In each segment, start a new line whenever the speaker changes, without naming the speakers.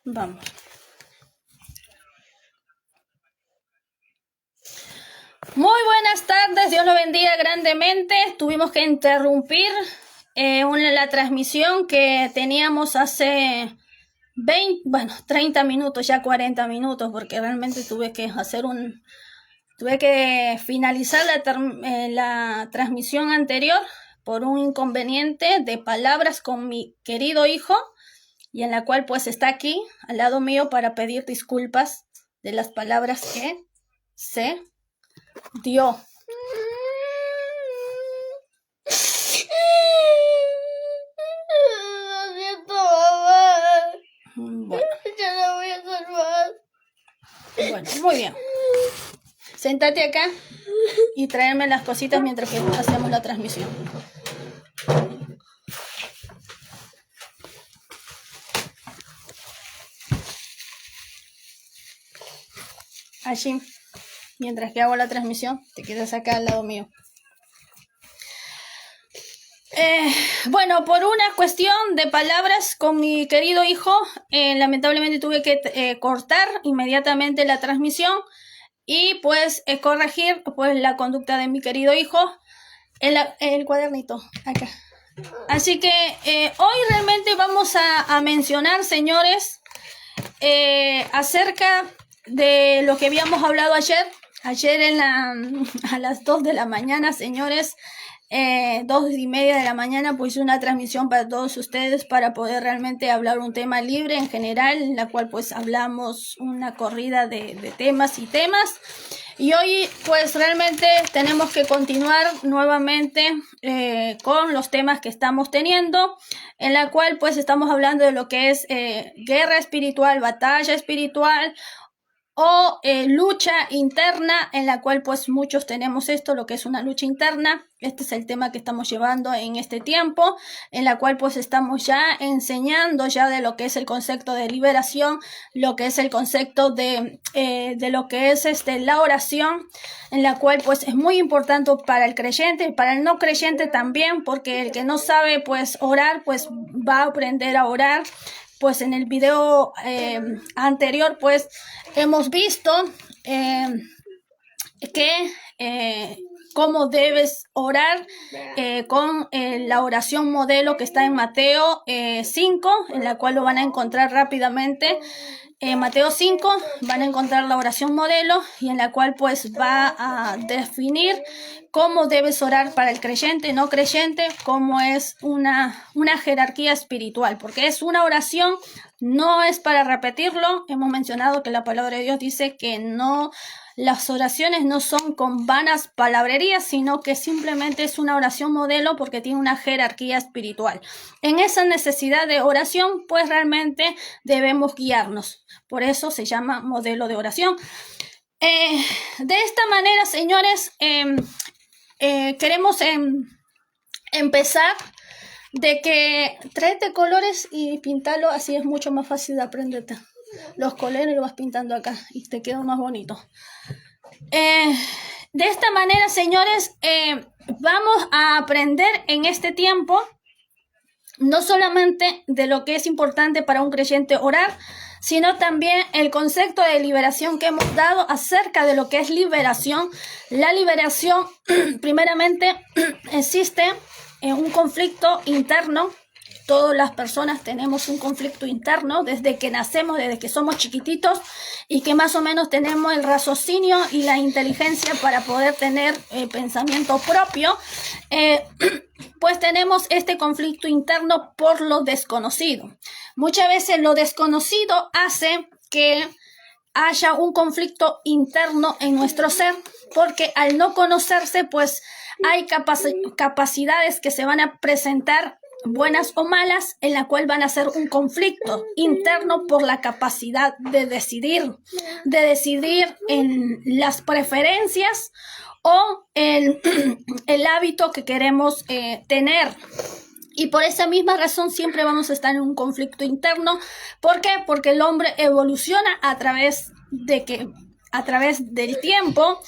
Vamos. Muy buenas tardes, Dios lo bendiga grandemente. Tuvimos que interrumpir la transmisión que teníamos hace 30 minutos, ya 40 minutos, porque realmente tuve que finalizar la transmisión anterior por un inconveniente de palabras con mi querido hijo, y en la cual pues está aquí al lado mío para pedir disculpas de las palabras que se dio. Bueno.
Ya no voy a hacer más.
Bueno, muy bien. Séntate acá y traerme las cositas mientras que hacemos la transmisión. Allí, mientras que hago la transmisión, te quedas acá al lado mío. Bueno, por una cuestión de palabras con mi querido hijo, lamentablemente tuve que cortar inmediatamente la transmisión y pues corregir pues la conducta de mi querido hijo en el cuadernito acá. Así que hoy realmente vamos a mencionar, señores, acerca de lo que habíamos hablado ayer a las 2 de la mañana, señores. 2:30 de la mañana, pues una transmisión para todos ustedes para poder realmente hablar un tema libre en general, en la cual pues hablamos una corrida de temas y temas. Y hoy pues realmente tenemos que continuar nuevamente con los temas que estamos teniendo, en la cual pues estamos hablando de lo que es guerra espiritual, batalla espiritual, o lucha interna, en la cual pues muchos tenemos esto, lo que es una lucha interna. Este es el tema que estamos llevando en este tiempo, en la cual pues estamos ya enseñando ya de lo que es el concepto de liberación, lo que es el concepto de lo que es la oración, en la cual pues es muy importante para el creyente y para el no creyente también, porque el que no sabe pues orar, pues va a aprender a orar. Pues en el video anterior pues hemos visto cómo debes orar con la oración modelo que está en Mateo 5, en la cual lo van a encontrar rápidamente. Mateo 5 van a encontrar la oración modelo, y en la cual pues va a definir cómo debes orar para el creyente y no creyente, cómo es una jerarquía espiritual, porque es una oración, no es para repetirlo. Hemos mencionado que la palabra de Dios dice que no, las oraciones no son con vanas palabrerías, sino que simplemente es una oración modelo porque tiene una jerarquía espiritual. En esa necesidad de oración, pues realmente debemos guiarnos. Por eso se llama modelo de oración. De esta manera, señores, queremos empezar de que tráete colores y pintalo, así es mucho más fácil de aprenderte. Los colores lo vas pintando acá y te queda más bonito. De esta manera, señores, vamos a aprender en este tiempo no solamente de lo que es importante para un creyente orar, sino también el concepto de liberación que hemos dado acerca de lo que es liberación. La liberación, primeramente, existe en un conflicto interno. Todas las personas tenemos un conflicto interno desde que nacemos, desde que somos chiquititos, y que más o menos tenemos el raciocinio y la inteligencia para poder tener pensamiento propio. Pues tenemos este conflicto interno por lo desconocido. Muchas veces lo desconocido hace que haya un conflicto interno en nuestro ser, porque al no conocerse, pues hay capacidades que se van a presentar, buenas o malas, en la cual van a ser un conflicto interno por la capacidad de decidir en las preferencias o el hábito que queremos tener. Y por esa misma razón siempre vamos a estar en un conflicto interno. ¿Por qué? Porque el hombre evoluciona a través del tiempo,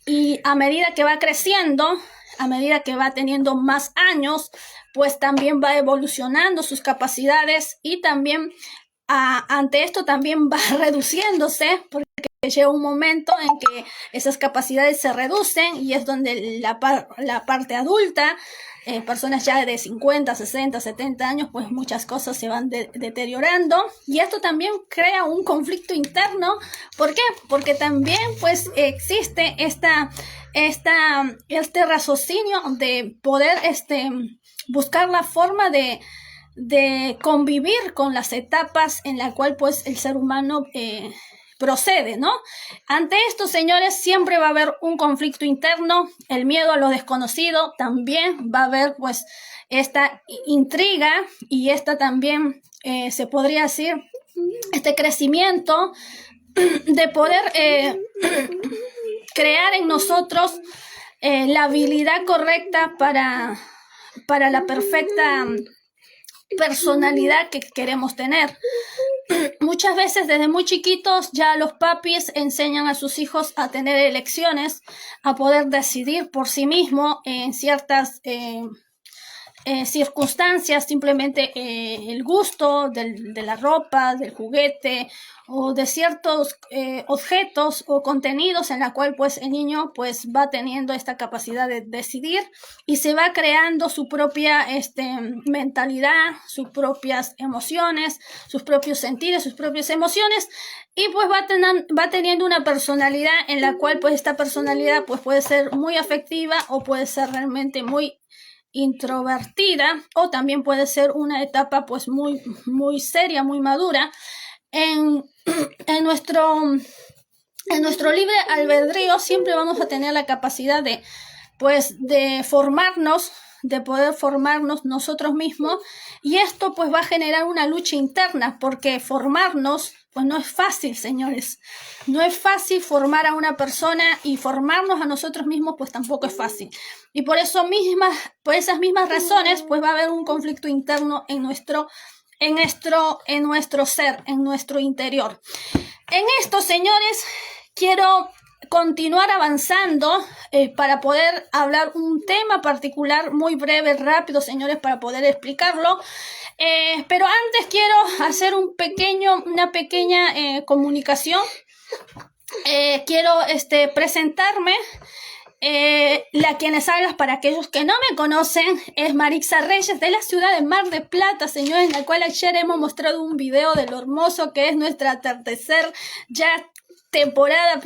y a medida que va creciendo, a medida que va teniendo más años, pues también va evolucionando sus capacidades, y también ante esto también va reduciéndose, porque llega un momento en que esas capacidades se reducen y es donde la parte adulta, personas ya de 50, 60, 70 años, pues muchas cosas se van deteriorando y esto también crea un conflicto interno. ¿Por qué? Porque también pues existe este raciocinio de poder buscar la forma de convivir con las etapas en la cual pues el ser humano procede, ¿no? Ante esto, señores, siempre va a haber un conflicto interno, el miedo a lo desconocido, también va a haber pues esta intriga y esta también se podría decir este crecimiento de poder crear en nosotros la habilidad correcta para la perfecta personalidad que queremos tener. Muchas veces desde muy chiquitos ya los papis enseñan a sus hijos a tener elecciones, a poder decidir por sí mismo en ciertas circunstancias, simplemente el gusto de la ropa, del juguete o de ciertos objetos o contenidos en la cual pues el niño pues va teniendo esta capacidad de decidir y se va creando su propia mentalidad, sus propias emociones, sus propios sentidos, sus propias emociones y pues va teniendo una personalidad en la cual pues esta personalidad pues puede ser muy afectiva o puede ser realmente muy introvertida o también puede ser una etapa pues muy seria, muy madura. En nuestro libre albedrío siempre vamos a tener la capacidad de formarnos, de poder formarnos nosotros mismos y esto pues va a generar una lucha interna porque formarnos pues no es fácil, señores. No es fácil formar a una persona y formarnos a nosotros mismos pues tampoco es fácil. Y por esas mismas razones pues va a haber un conflicto interno en nuestro ser, en nuestro interior. En esto, señores, quiero continuar avanzando para poder hablar un tema particular muy breve, rápido, señores, para poder explicarlo. Pero antes quiero hacer una pequeña comunicación. Quiero presentarme. Quienes hablas para aquellos que no me conocen es Marixa Reyes de la ciudad de Mar de Plata, señores, en la cual ayer hemos mostrado un video de lo hermoso que es nuestra atardecer ya temporada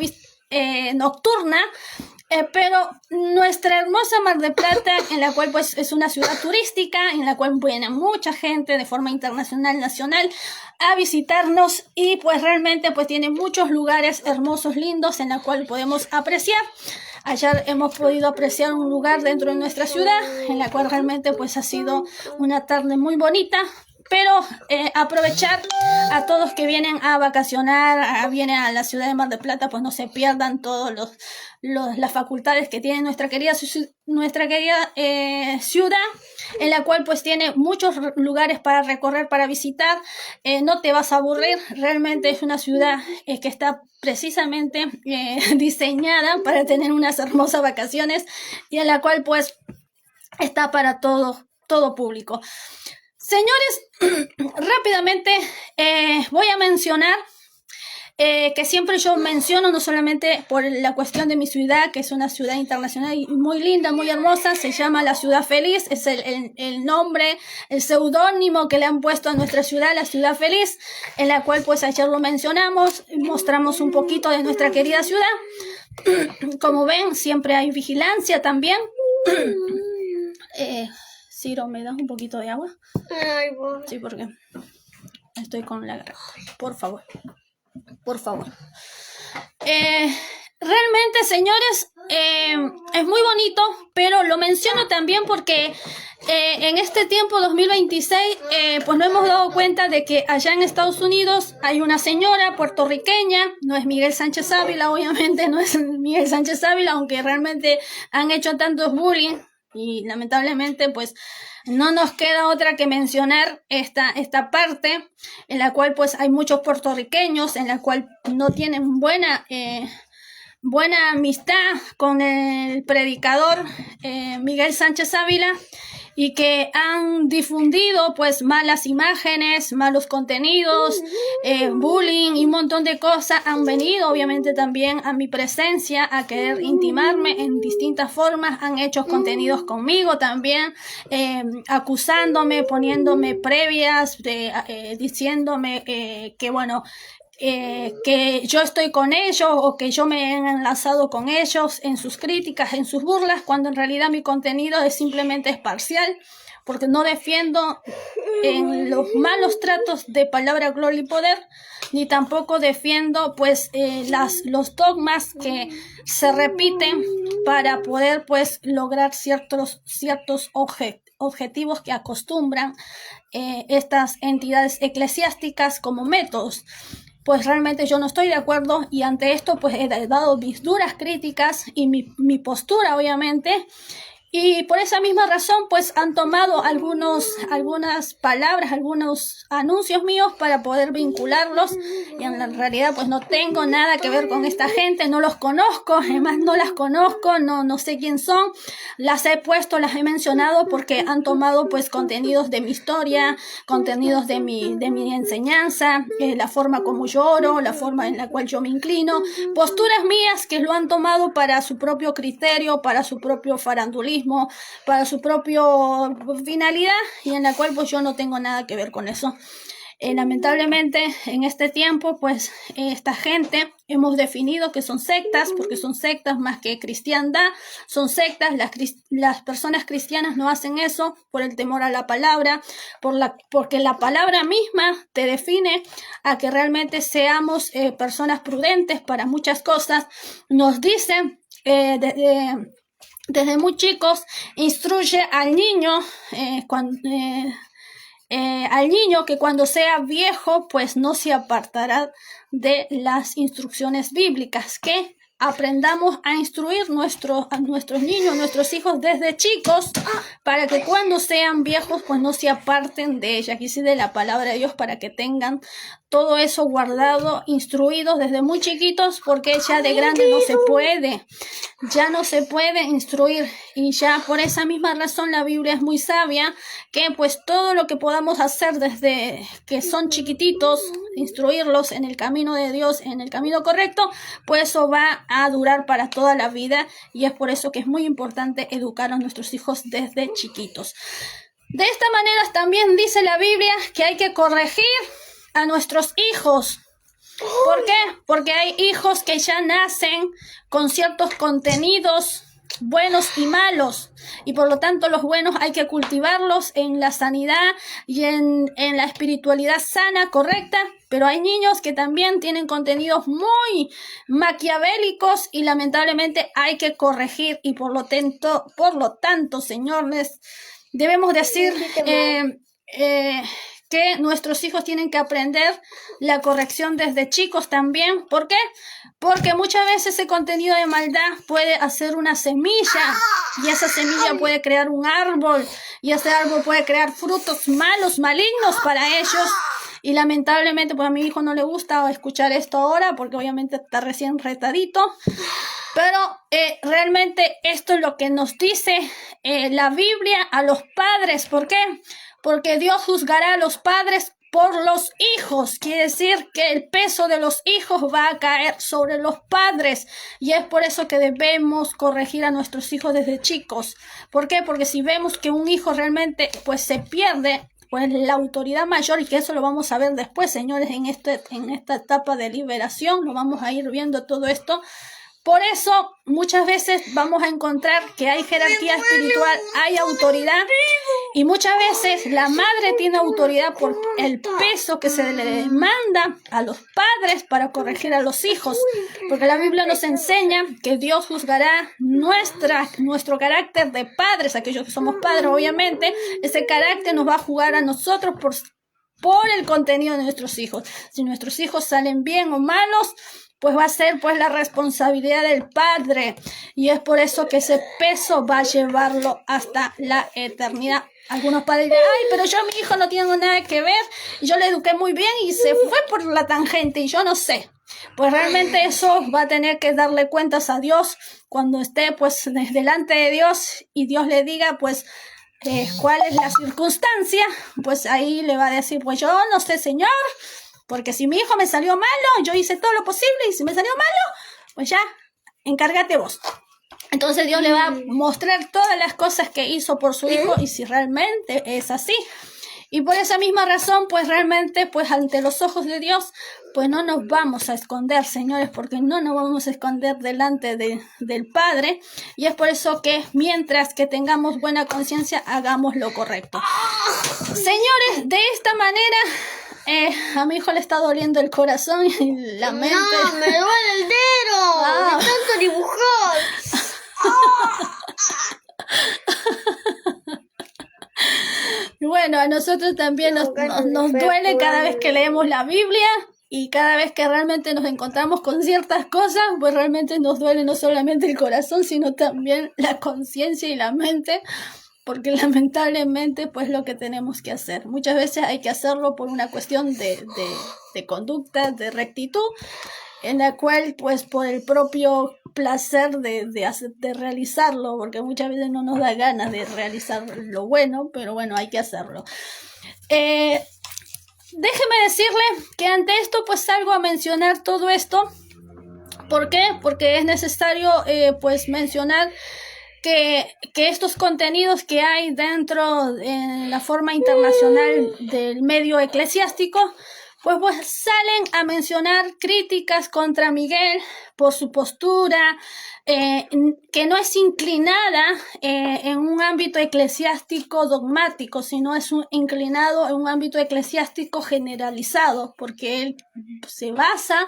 nocturna. Pero nuestra hermosa Mar de Plata, en la cual pues es una ciudad turística, en la cual viene mucha gente de forma internacional, nacional, a visitarnos y pues realmente pues tiene muchos lugares hermosos, lindos, en la cual podemos apreciar. Ayer hemos podido apreciar un lugar dentro de nuestra ciudad, en la cual realmente pues ha sido una tarde muy bonita. Pero aprovechar a todos que vienen a vacacionar, vienen a la ciudad de Mar del Plata, pues no se pierdan todas las facultades que tiene nuestra querida ciudad, en la cual pues tiene muchos lugares para recorrer, para visitar. No te vas a aburrir, realmente es una ciudad que está precisamente diseñada para tener unas hermosas vacaciones y en la cual pues está para todo público. Señores, rápidamente voy a mencionar que siempre yo menciono, no solamente por la cuestión de mi ciudad, que es una ciudad internacional y muy linda, muy hermosa, se llama La Ciudad Feliz, es el nombre, el seudónimo que le han puesto a nuestra ciudad, La Ciudad Feliz, en la cual pues ayer lo mencionamos, mostramos un poquito de nuestra querida ciudad. Como ven, siempre hay vigilancia también. Ciro, ¿me das un poquito de agua?
Ay, bueno.
Sí, porque estoy con la garganta. Por favor. Realmente, señores, es muy bonito, pero lo menciono también porque en este tiempo 2026, pues no hemos dado cuenta de que allá en Estados Unidos hay una señora puertorriqueña, no es Miguel Sánchez Ávila, obviamente no es Miguel Sánchez Ávila, aunque realmente han hecho tantos bullying. Y lamentablemente pues no nos queda otra que mencionar esta parte en la cual pues hay muchos puertorriqueños en la cual no tienen buena buena amistad con el predicador Miguel Sánchez Ávila, y que han difundido pues malas imágenes, malos contenidos, bullying y un montón de cosas. Han venido obviamente también a mi presencia a querer intimarme en distintas formas, han hecho contenidos conmigo también, acusándome, poniéndome previas, diciéndome que bueno, que yo estoy con ellos o que yo me he enlazado con ellos en sus críticas, en sus burlas, cuando en realidad mi contenido es parcial, porque no defiendo en los malos tratos de palabra, gloria y poder, ni tampoco defiendo pues los dogmas que se repiten para poder pues lograr ciertos objetivos que acostumbran estas entidades eclesiásticas como métodos. Pues realmente yo no estoy de acuerdo, y ante esto pues he dado mis duras críticas y mi postura obviamente, y por esa misma razón pues han tomado algunas palabras, algunos anuncios míos para poder vincularlos, y en la realidad pues no tengo nada que ver con esta gente, no los conozco, además no las conozco, no sé quién son, las he puesto, las he mencionado porque han tomado pues contenidos de mi historia, contenidos de mi enseñanza, la forma como yo oro, la forma en la cual yo me inclino, posturas mías que lo han tomado para su propio criterio, para su propio farandulismo, para su propia finalidad, y en la cual pues yo no tengo nada que ver con eso. Lamentablemente en este tiempo pues esta gente hemos definido que son sectas, porque son sectas más que cristiandad, son sectas. Las personas cristianas no hacen eso por el temor a la palabra, porque la palabra misma te define a que realmente seamos personas prudentes para muchas cosas. Nos dice desde muy chicos, instruye al niño que cuando sea viejo pues no se apartará de las instrucciones bíblicas, que aprendamos a instruir a nuestros niños, nuestros hijos desde chicos, para que cuando sean viejos pues no se aparten de ella, aquí sí, de la palabra de Dios, para que tengan todo eso guardado, instruidos desde muy chiquitos, porque ya de grande ya no se puede instruir, y ya por esa misma razón la Biblia es muy sabia, que pues todo lo que podamos hacer desde que son chiquititos, instruirlos en el camino de Dios, en el camino correcto, pues eso va a durar para toda la vida, y es por eso que es muy importante educar a nuestros hijos desde chiquitos. De esta manera también dice la Biblia que hay que corregir a nuestros hijos. ¿Por qué? Porque hay hijos que ya nacen con ciertos contenidos buenos y malos, y por lo tanto los buenos hay que cultivarlos en la sanidad y en la espiritualidad sana, correcta, pero hay niños que también tienen contenidos muy maquiavélicos, y lamentablemente hay que corregir, y por lo tanto, señores, debemos decir que nuestros hijos tienen que aprender la corrección desde chicos también. ¿Por qué? Porque muchas veces ese contenido de maldad puede hacer una semilla, y esa semilla puede crear un árbol, y ese árbol puede crear frutos malos, malignos para ellos. Y lamentablemente pues a mi hijo no le gusta escuchar esto ahora, porque obviamente está recién retadito. Pero realmente esto es lo que nos dice la Biblia a los padres. ¿Por qué? Porque Dios juzgará a los padres por los hijos. Quiere decir que el peso de los hijos va a caer sobre los padres. Y es por eso que debemos corregir a nuestros hijos desde chicos. ¿Por qué? Porque si vemos que un hijo realmente pues se pierde, pues la autoridad mayor, y que eso lo vamos a ver después, señores, en esta etapa de liberación, lo vamos a ir viendo todo esto. Por eso muchas veces vamos a encontrar que hay jerarquía espiritual, hay autoridad, y muchas veces la madre tiene autoridad por el peso que se le demanda a los padres para corregir a los hijos, porque la Biblia nos enseña que Dios juzgará nuestro carácter de padres, aquellos que somos padres, obviamente, ese carácter nos va a jugar a nosotros por el contenido de nuestros hijos. Si nuestros hijos salen bien o malos, pues va a ser pues la responsabilidad del padre, y es por eso que ese peso va a llevarlo hasta la eternidad. Algunos padres dirán, ay, pero yo a mi hijo no tengo nada que ver, yo le eduqué muy bien y se fue por la tangente y yo no sé. Pues realmente eso va a tener que darle cuentas a Dios cuando esté pues delante de Dios y Dios le diga pues cuál es la circunstancia, pues ahí le va a decir, pues yo no sé, Señor, porque si mi hijo me salió malo, yo hice todo lo posible y si me salió malo, pues ya, encárgate vos. Entonces Dios le va a mostrar todas las cosas que hizo por su hijo y si realmente es así. Y por esa misma razón, pues realmente, pues ante los ojos de Dios, pues no nos vamos a esconder, señores, porque no nos vamos a esconder delante del Padre. Y es por eso que mientras que tengamos buena conciencia, hagamos lo correcto. Señores, de esta manera, a mi hijo le está doliendo el corazón y la mente.
No, me duele el dedo. De tanto dibujar.
Bueno, a nosotros también nos duele cada vez que leemos la Biblia y cada vez que realmente nos encontramos con ciertas cosas, pues realmente nos duele no solamente el corazón, sino también la conciencia y la mente, porque lamentablemente pues lo que tenemos que hacer. Muchas veces hay que hacerlo por una cuestión de conducta, de rectitud, en la cual pues por el propio placer de realizarlo, porque muchas veces no nos da ganas de realizar lo bueno, pero bueno, hay que hacerlo. Déjeme decirle que ante esto pues salgo a mencionar todo esto. ¿Por qué? Porque es necesario pues mencionar que estos contenidos que hay dentro de la forma internacional del medio eclesiástico pues salen a mencionar críticas contra Miguel por su postura, que no es inclinada en un ámbito eclesiástico dogmático, sino es inclinado en un ámbito eclesiástico generalizado, porque él se basa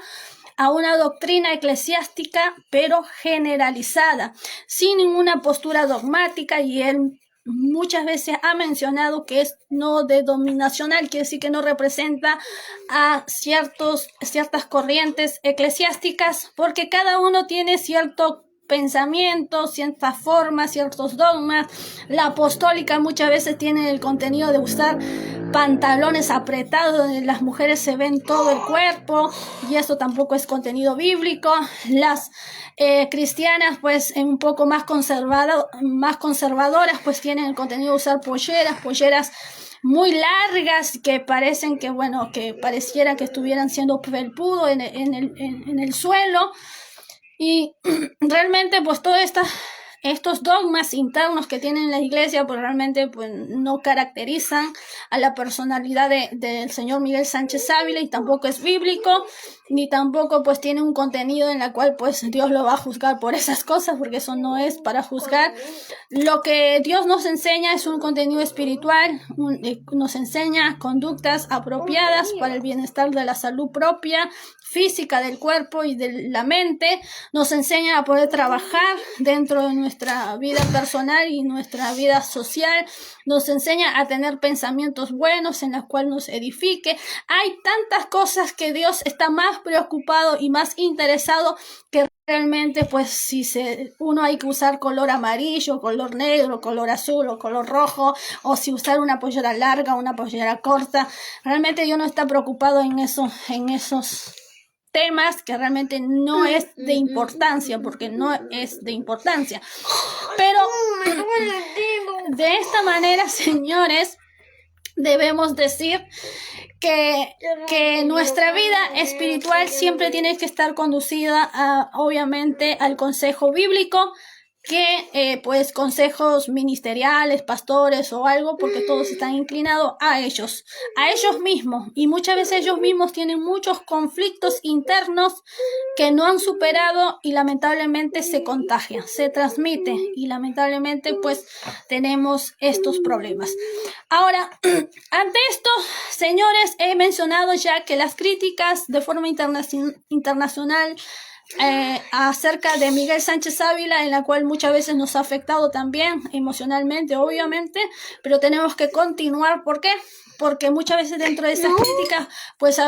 a una doctrina eclesiástica, pero generalizada, sin ninguna postura dogmática, y él muchas veces ha mencionado que es no denominacional, quiere decir que no representa a ciertas corrientes eclesiásticas, porque cada uno tiene cierto pensamiento, ciertas formas, ciertos dogmas. La apostólica muchas veces tiene el contenido de usar pantalones apretados donde las mujeres se ven todo el cuerpo, y eso tampoco es contenido bíblico. Las cristianas pues un poco más conservadoras pues tienen el contenido de usar polleras muy largas que parecen que bueno, que pareciera que estuvieran siendo felpudo en el suelo. Y realmente pues todos estos dogmas internos que tienen la iglesia pues realmente pues no caracterizan a la personalidad del señor Miguel Sánchez Ávila, y tampoco es bíblico, ni tampoco pues tiene un contenido en la cual pues Dios lo va a juzgar por esas cosas, porque eso no es para juzgar. Lo que Dios nos enseña es un contenido espiritual, nos enseña conductas apropiadas para el bienestar de la salud propia, física del cuerpo y de la mente. Nos enseña a poder trabajar dentro de nuestra vida personal y nuestra vida social. Nos enseña a tener pensamientos buenos en los cuales nos edifique. Hay tantas cosas que Dios está más preocupado y más interesado que realmente pues si uno hay que usar color amarillo, color negro, color azul o color rojo, o si usar una pollera larga o una pollera corta. Realmente Dios no está preocupado en esos temas que realmente no es de importancia, porque no es de importancia. Pero de esta manera, señores, debemos decir que nuestra vida espiritual siempre tiene que estar conducida obviamente al consejo bíblico, que pues consejos ministeriales, pastores o algo, porque todos están inclinados a ellos mismos, y muchas veces ellos mismos tienen muchos conflictos internos que no han superado y lamentablemente se contagia, se transmite, y lamentablemente pues tenemos estos problemas. Ahora, ante esto, señores, he mencionado ya que las críticas de forma internacional acerca de Miguel Sánchez Ávila, en la cual muchas veces nos ha afectado también emocionalmente, obviamente, pero tenemos que continuar. ¿Por qué? porque muchas veces dentro de esas críticas, pues ha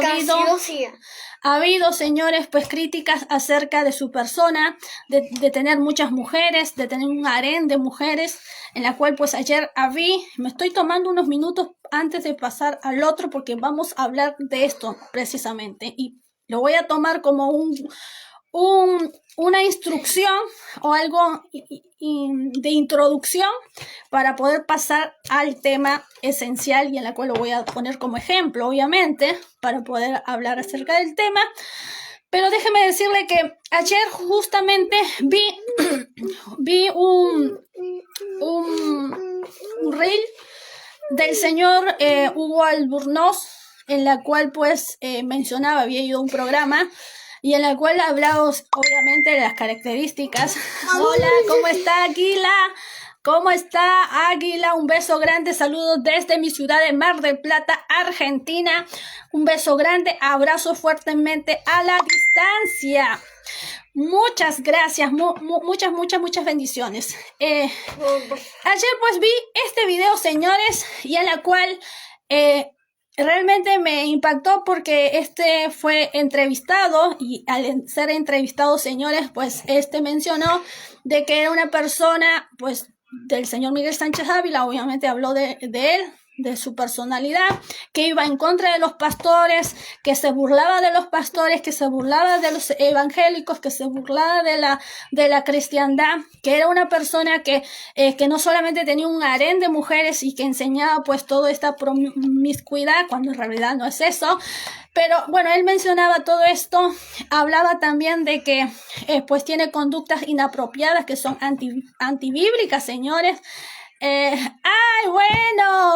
habido, señores, pues críticas acerca de su persona, de tener muchas mujeres, de tener un harén de mujeres, en la cual pues ayer me estoy tomando unos minutos antes de pasar al otro, porque vamos a hablar de esto precisamente, y lo voy a tomar como una instrucción o algo de introducción para poder pasar al tema esencial y en la cual lo voy a poner como ejemplo, obviamente, para poder hablar acerca del tema. Pero déjeme decirle que ayer justamente vi un reel del señor Hugo Albornoz, en la cual pues mencionaba, había ido a un programa y en la cual hablamos obviamente de las características. Hola, ¿cómo está Águila? ¿Cómo está Águila? Un beso grande, saludos desde mi ciudad de Mar del Plata, Argentina. Un beso grande, abrazo fuertemente a la distancia. Muchas gracias, muchas bendiciones. Ayer pues vi este video, señores, y en la cual realmente me impactó porque fue entrevistado y al ser entrevistado, señores, pues mencionó de que era una persona, pues, del señor Miguel Sánchez Ávila, obviamente habló de él, de su personalidad, que iba en contra de los pastores, que se burlaba de los pastores, que se burlaba de los evangélicos, que se burlaba de la cristiandad, que era una persona que no solamente tenía un harén de mujeres y que enseñaba pues toda esta promiscuidad, cuando en realidad no es eso. Pero bueno, él mencionaba todo esto, hablaba también de que pues tiene conductas inapropiadas que son antibíblicas, señores. Bueno,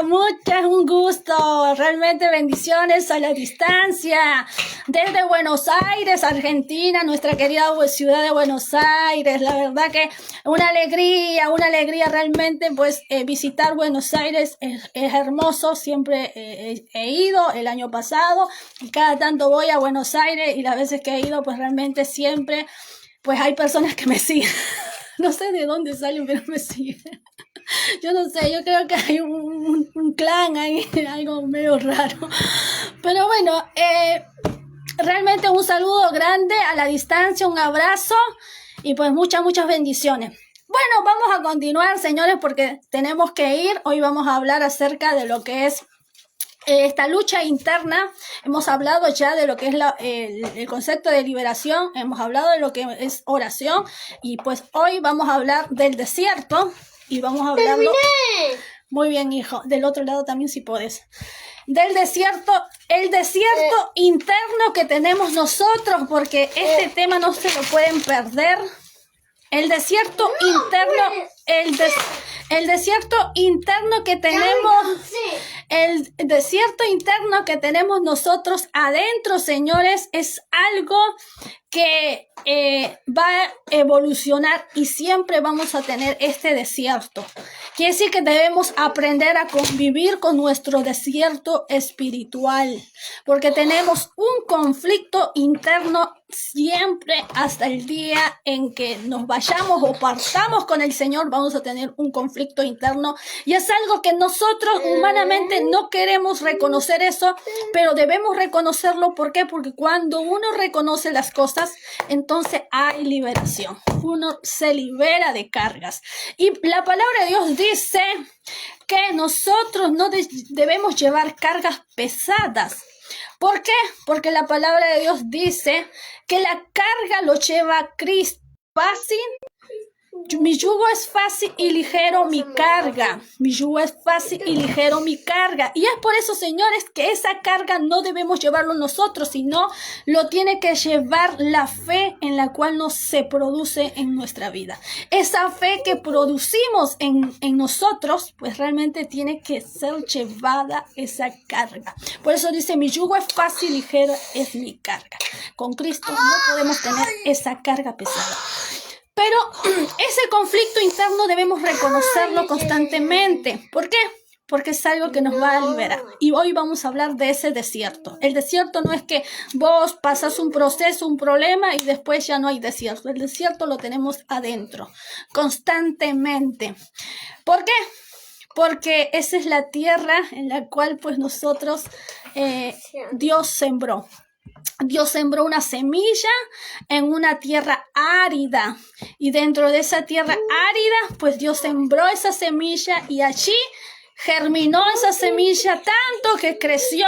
un gusto, realmente bendiciones a la distancia, desde Buenos Aires, Argentina, nuestra querida ciudad de Buenos Aires. La verdad que una alegría realmente, pues visitar Buenos Aires es hermoso. Siempre he ido el año pasado y cada tanto voy a Buenos Aires, y las veces que he ido pues realmente siempre pues hay personas que me siguen. No sé de dónde salen, pero me siguen. Yo no sé, yo creo que hay un clan ahí, algo medio raro. Pero bueno, realmente un saludo grande a la distancia, un abrazo y pues muchas bendiciones. Bueno, vamos a continuar, señores, porque tenemos que ir. Hoy vamos a hablar acerca de lo que es esta lucha interna. Hemos hablado ya de lo que es el concepto de liberación, hemos hablado de lo que es oración, y pues hoy vamos a hablar del desierto. Y vamos a hablarlo. ¡Terminé! Muy bien, hijo. Del otro lado también, si puedes. Del desierto, el desierto interno que tenemos nosotros, porque este tema no se lo pueden perder. El desierto interno, el desierto interno que tenemos, el desierto interno que tenemos nosotros adentro, señores, es algo que va a evolucionar y siempre vamos a tener este desierto. Quiere decir que debemos aprender a convivir con nuestro desierto espiritual, porque tenemos un conflicto interno siempre. Hasta el día en que nos vayamos o partamos con el Señor, vamos a tener un conflicto interno, y es algo que nosotros humanamente no queremos reconocer eso, pero debemos reconocerlo. ¿Por qué? Porque cuando uno reconoce las cosas, entonces hay liberación. Uno se libera de cargas. Y la palabra de Dios dice que nosotros no debemos llevar cargas pesadas. ¿Por qué? Porque la palabra de Dios dice que la carga lo lleva Cristo. Fácil. Mi yugo es fácil y ligero mi carga. Mi yugo es fácil y ligero mi carga. Y es por eso, señores, que esa carga no debemos llevarlo nosotros, sino lo tiene que llevar la fe en la cual se produce en nuestra vida. Esa fe que producimos en nosotros, pues realmente tiene que ser llevada esa carga. Por eso dice, mi yugo es fácil y ligero es mi carga. Con Cristo no podemos tener esa carga pesada. Pero ese conflicto interno debemos reconocerlo constantemente. ¿Por qué? Porque es algo que nos va a liberar. Y hoy vamos a hablar de ese desierto. El desierto no es que vos pasas un proceso, un problema y después ya no hay desierto. El desierto lo tenemos adentro, constantemente. ¿Por qué? porque esa es la tierra en la cual pues nosotros, Dios sembró. Dios sembró una semilla en una tierra árida, y dentro de esa tierra árida pues Dios sembró esa semilla, y allí germinó esa semilla tanto que creció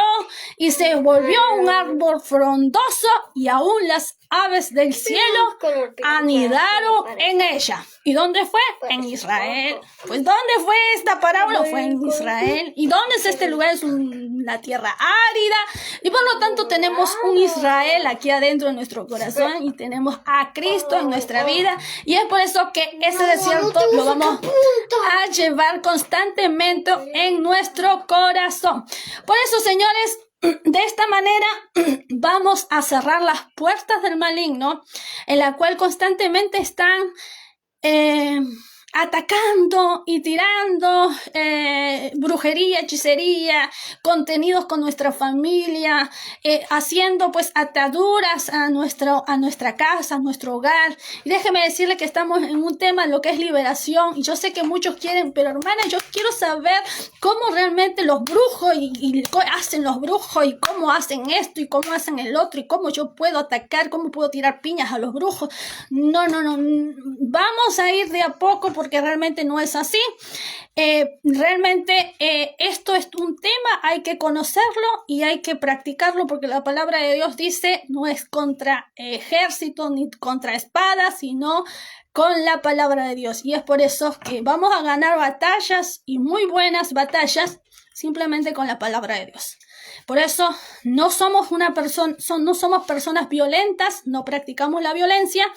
y se volvió un árbol frondoso, y aún las aves del cielo anidaron en ella. ¿Y dónde fue? En Israel. Pues ¿dónde fue esta parábola? Fue en Israel. ¿Y dónde es este lugar? Es una tierra árida, y por lo tanto tenemos un Israel aquí adentro de nuestro corazón, y tenemos a Cristo en nuestra vida, y es por eso que ese desierto lo vamos a llevar constantemente en nuestro corazón. Por eso, señores, de esta manera vamos a cerrar las puertas del maligno, en la cual constantemente están atacando y tirando brujería, hechicería, contenidos con nuestra familia, haciendo pues ataduras a nuestra casa, a nuestro hogar. Y déjeme decirle que estamos en un tema, lo que es liberación, y yo sé que muchos quieren, pero hermana, yo quiero saber cómo realmente los brujos y hacen los brujos, y cómo hacen esto y cómo hacen el otro, y cómo yo puedo atacar, cómo puedo tirar piñas a los brujos. No, vamos a ir de a poco, porque realmente no es así. Realmente esto es un tema, hay que conocerlo y hay que practicarlo, porque la palabra de Dios dice, no es contra ejército ni contra espadas, sino con la palabra de Dios. Y es por eso que vamos a ganar batallas, y muy buenas batallas, simplemente con la palabra de Dios. Por eso no somos no somos personas violentas, no practicamos la violencia,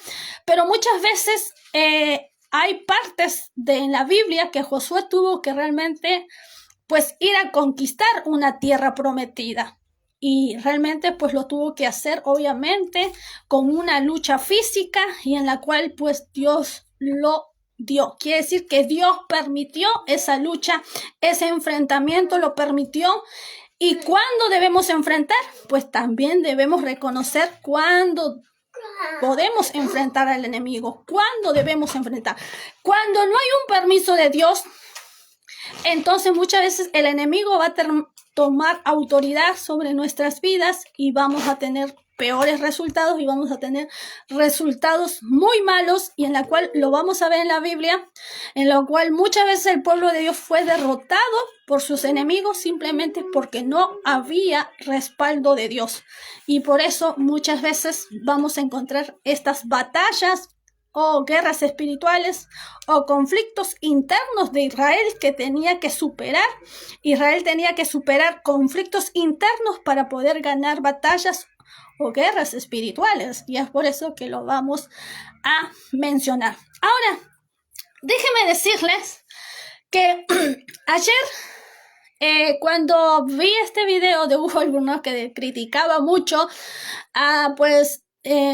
pero muchas veces hay partes de la Biblia que Josué tuvo que realmente pues ir a conquistar una tierra prometida, y realmente pues lo tuvo que hacer obviamente con una lucha física, y en la cual pues Dios lo dio. Quiere decir que Dios permitió esa lucha, ese enfrentamiento lo permitió. ¿Y cuándo debemos enfrentar? Pues también debemos reconocer cuándo podemos enfrentar al enemigo, cuándo debemos enfrentar. Cuando no hay un permiso de Dios, entonces muchas veces el enemigo va a tomar autoridad sobre nuestras vidas, y vamos a tener peores resultados, y vamos a tener resultados muy malos, y en la cual lo vamos a ver en la Biblia, en la cual muchas veces el pueblo de Dios fue derrotado por sus enemigos simplemente porque no había respaldo de Dios. Y por eso muchas veces vamos a encontrar estas batallas o guerras espirituales o conflictos internos de Israel que tenía que superar. Israel tenía que superar conflictos internos para poder ganar batallas o guerras espirituales, y es por eso que lo vamos a mencionar. Ahora, déjenme decirles que ayer, cuando vi este video de Hugo Albornoz, que criticaba mucho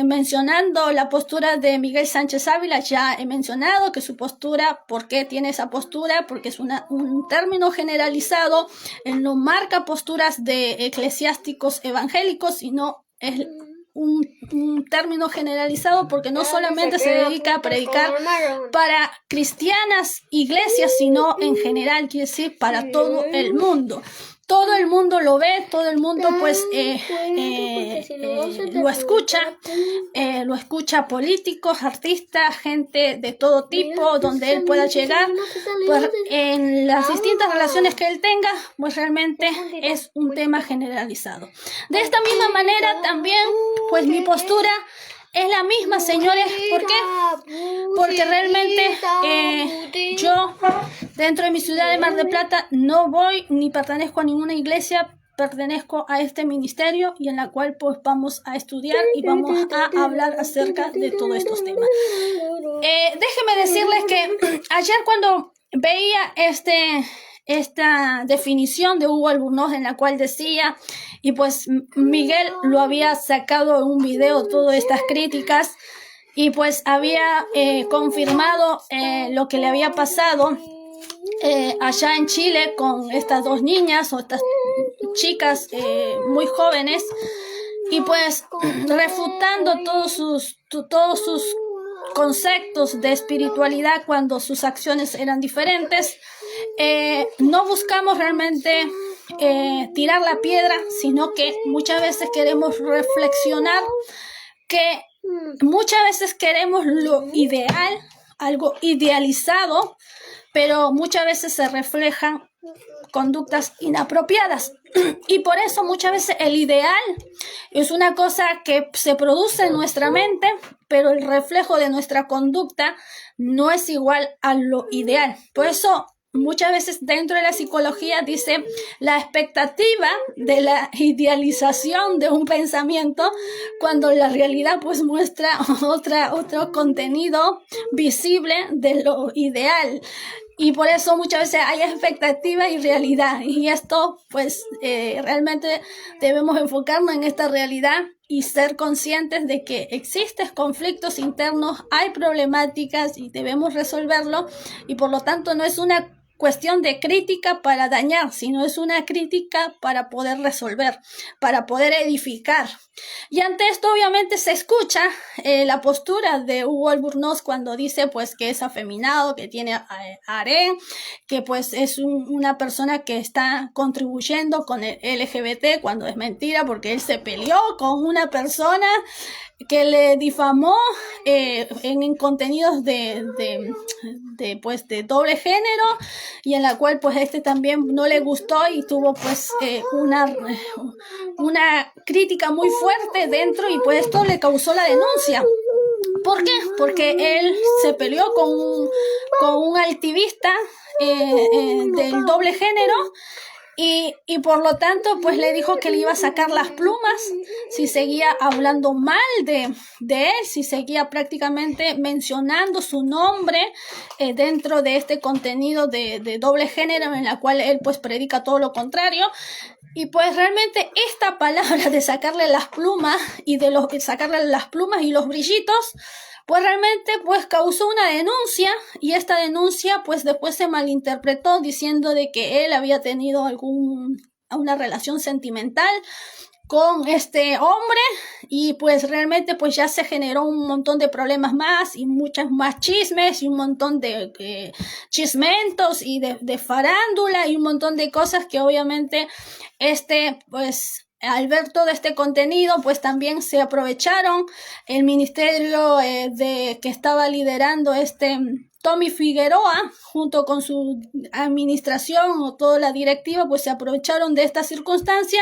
mencionando la postura de Miguel Sánchez Ávila, ya he mencionado que su postura, ¿por qué tiene esa postura? Porque es un término generalizado, él no marca posturas de eclesiásticos evangélicos, sino es un término generalizado, porque no solamente se dedica a predicar para cristianas iglesias, sino en general, quiere decir para todo el mundo. Todo el mundo lo ve, todo el mundo pues lo escucha políticos, artistas, gente de todo tipo, donde él pueda llegar, pues en las distintas relaciones que él tenga, pues realmente es un tema generalizado. De esta misma manera también, pues mi postura es la misma, señores. ¿Por qué? Porque realmente yo, dentro de mi ciudad de Mar del Plata, no voy ni pertenezco a ninguna iglesia, pertenezco a este ministerio, y en la cual pues vamos a estudiar y vamos a hablar acerca de todos estos temas. Déjenme decirles que ayer, cuando veía esta definición de Hugo Albornoz, en la cual decía, y pues Miguel lo había sacado en un video, todas estas críticas, y pues había confirmado lo que le había pasado allá en Chile con estas dos niñas, o estas chicas muy jóvenes, y pues refutando todos sus conceptos de espiritualidad cuando sus acciones eran diferentes. no buscamos realmente tirar la piedra, sino que muchas veces queremos reflexionar que muchas veces queremos lo ideal, algo idealizado, pero muchas veces se reflejan conductas inapropiadas. Y por eso muchas veces el ideal es una cosa que se produce en nuestra mente, pero el reflejo de nuestra conducta no es igual a lo ideal. Por eso muchas veces dentro de la psicología dice la expectativa de la idealización de un pensamiento, cuando la realidad pues muestra otro contenido visible de lo ideal. Y por eso muchas veces hay expectativa y realidad. Y esto, pues, realmente debemos enfocarnos en esta realidad y ser conscientes de que existen conflictos internos, hay problemáticas y debemos resolverlo. Y por lo tanto no es una cuestión de crítica para dañar, sino es una crítica para poder resolver, para poder edificar. Y ante esto obviamente se escucha la postura de Hugo Albornoz cuando dice pues que es afeminado, que tiene harén, que pues es una persona que está contribuyendo con el LGBT, cuando es mentira, porque él se peleó con una persona que le difamó en contenidos de doble género, y en la cual pues también no le gustó y tuvo pues una crítica muy fuerte dentro, y pues esto le causó la denuncia. ¿Por qué? Porque él se peleó con un activista del doble género. Y por lo tanto, pues le dijo que le iba a sacar las plumas si seguía hablando mal de él, si seguía prácticamente mencionando su nombre dentro de este contenido de doble género, en la cual él pues predica todo lo contrario. Y pues realmente esta palabra de sacarle las plumas y sacarle las plumas y los brillitos, pues realmente pues causó una denuncia, y esta denuncia pues después se malinterpretó diciendo de que él había tenido una relación sentimental con este hombre, y pues realmente pues ya se generó un montón de problemas más y muchas más chismes y un montón de chismentos y de farándula y un montón de cosas que obviamente pues al ver todo este contenido, pues también se aprovecharon el ministerio que estaba liderando Tommy Figueroa, junto con su administración o toda la directiva, pues se aprovecharon de esta circunstancia